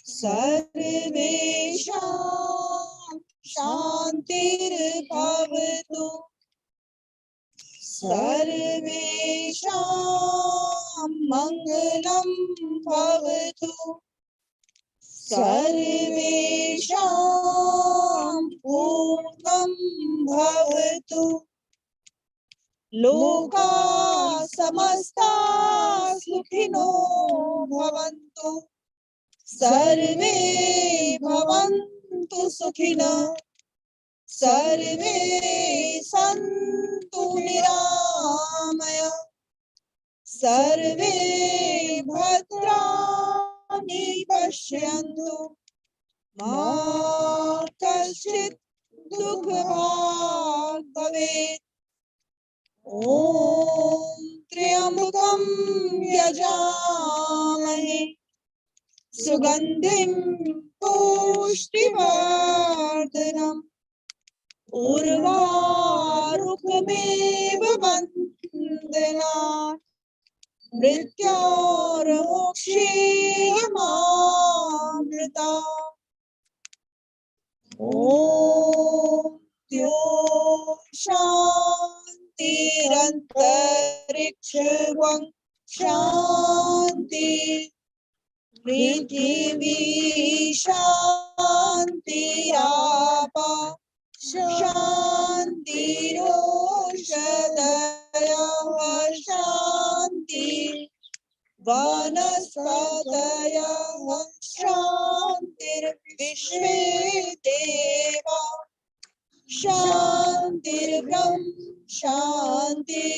सर्वेषां शान्तिर्भवतु। सर्वेषां मङ्गलं भवतु। सर्वेषां पूर्णं भवतु। लोका समस्ता सुखिनो भवन्तु। सर्वे भवन्तु सुखिनः। सर्वे सन्तु निरामया। सर्वे भद्राणि पश्यन्तु। मा कश्चित् दुःखभाग् भवेत्। ॐ त्र्यम्बकं यजामहे सुगन्धिं पुष्टिवर्धनम्। उर्वारुकमेव वन्दनात्। मृत्योर्मोक्षेयमामृता। ॐ शान्तिरन्तरिक्षं शान्ति। पृथिवी शान्तिरापः शान्तिरोषधयः शान्ति। वनस्पतयः शान्तिर्विश्वे देवा शान्तिर्ब्रह्म शान्ति।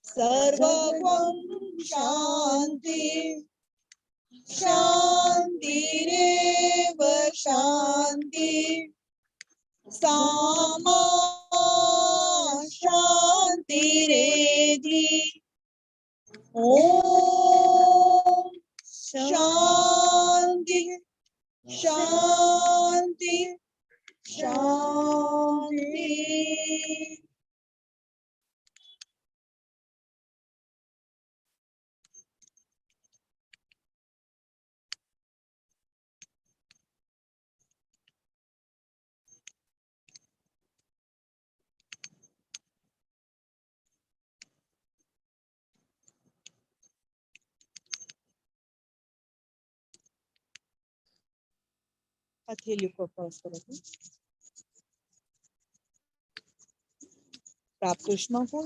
सर्वं शान्ति शान्तिरेव शान्ति। सामा शान्तिरेधि। ॐ शान्ति शान्ति शान्ति। हथेली को क्रॉस करो। प्राप्त उष्मा को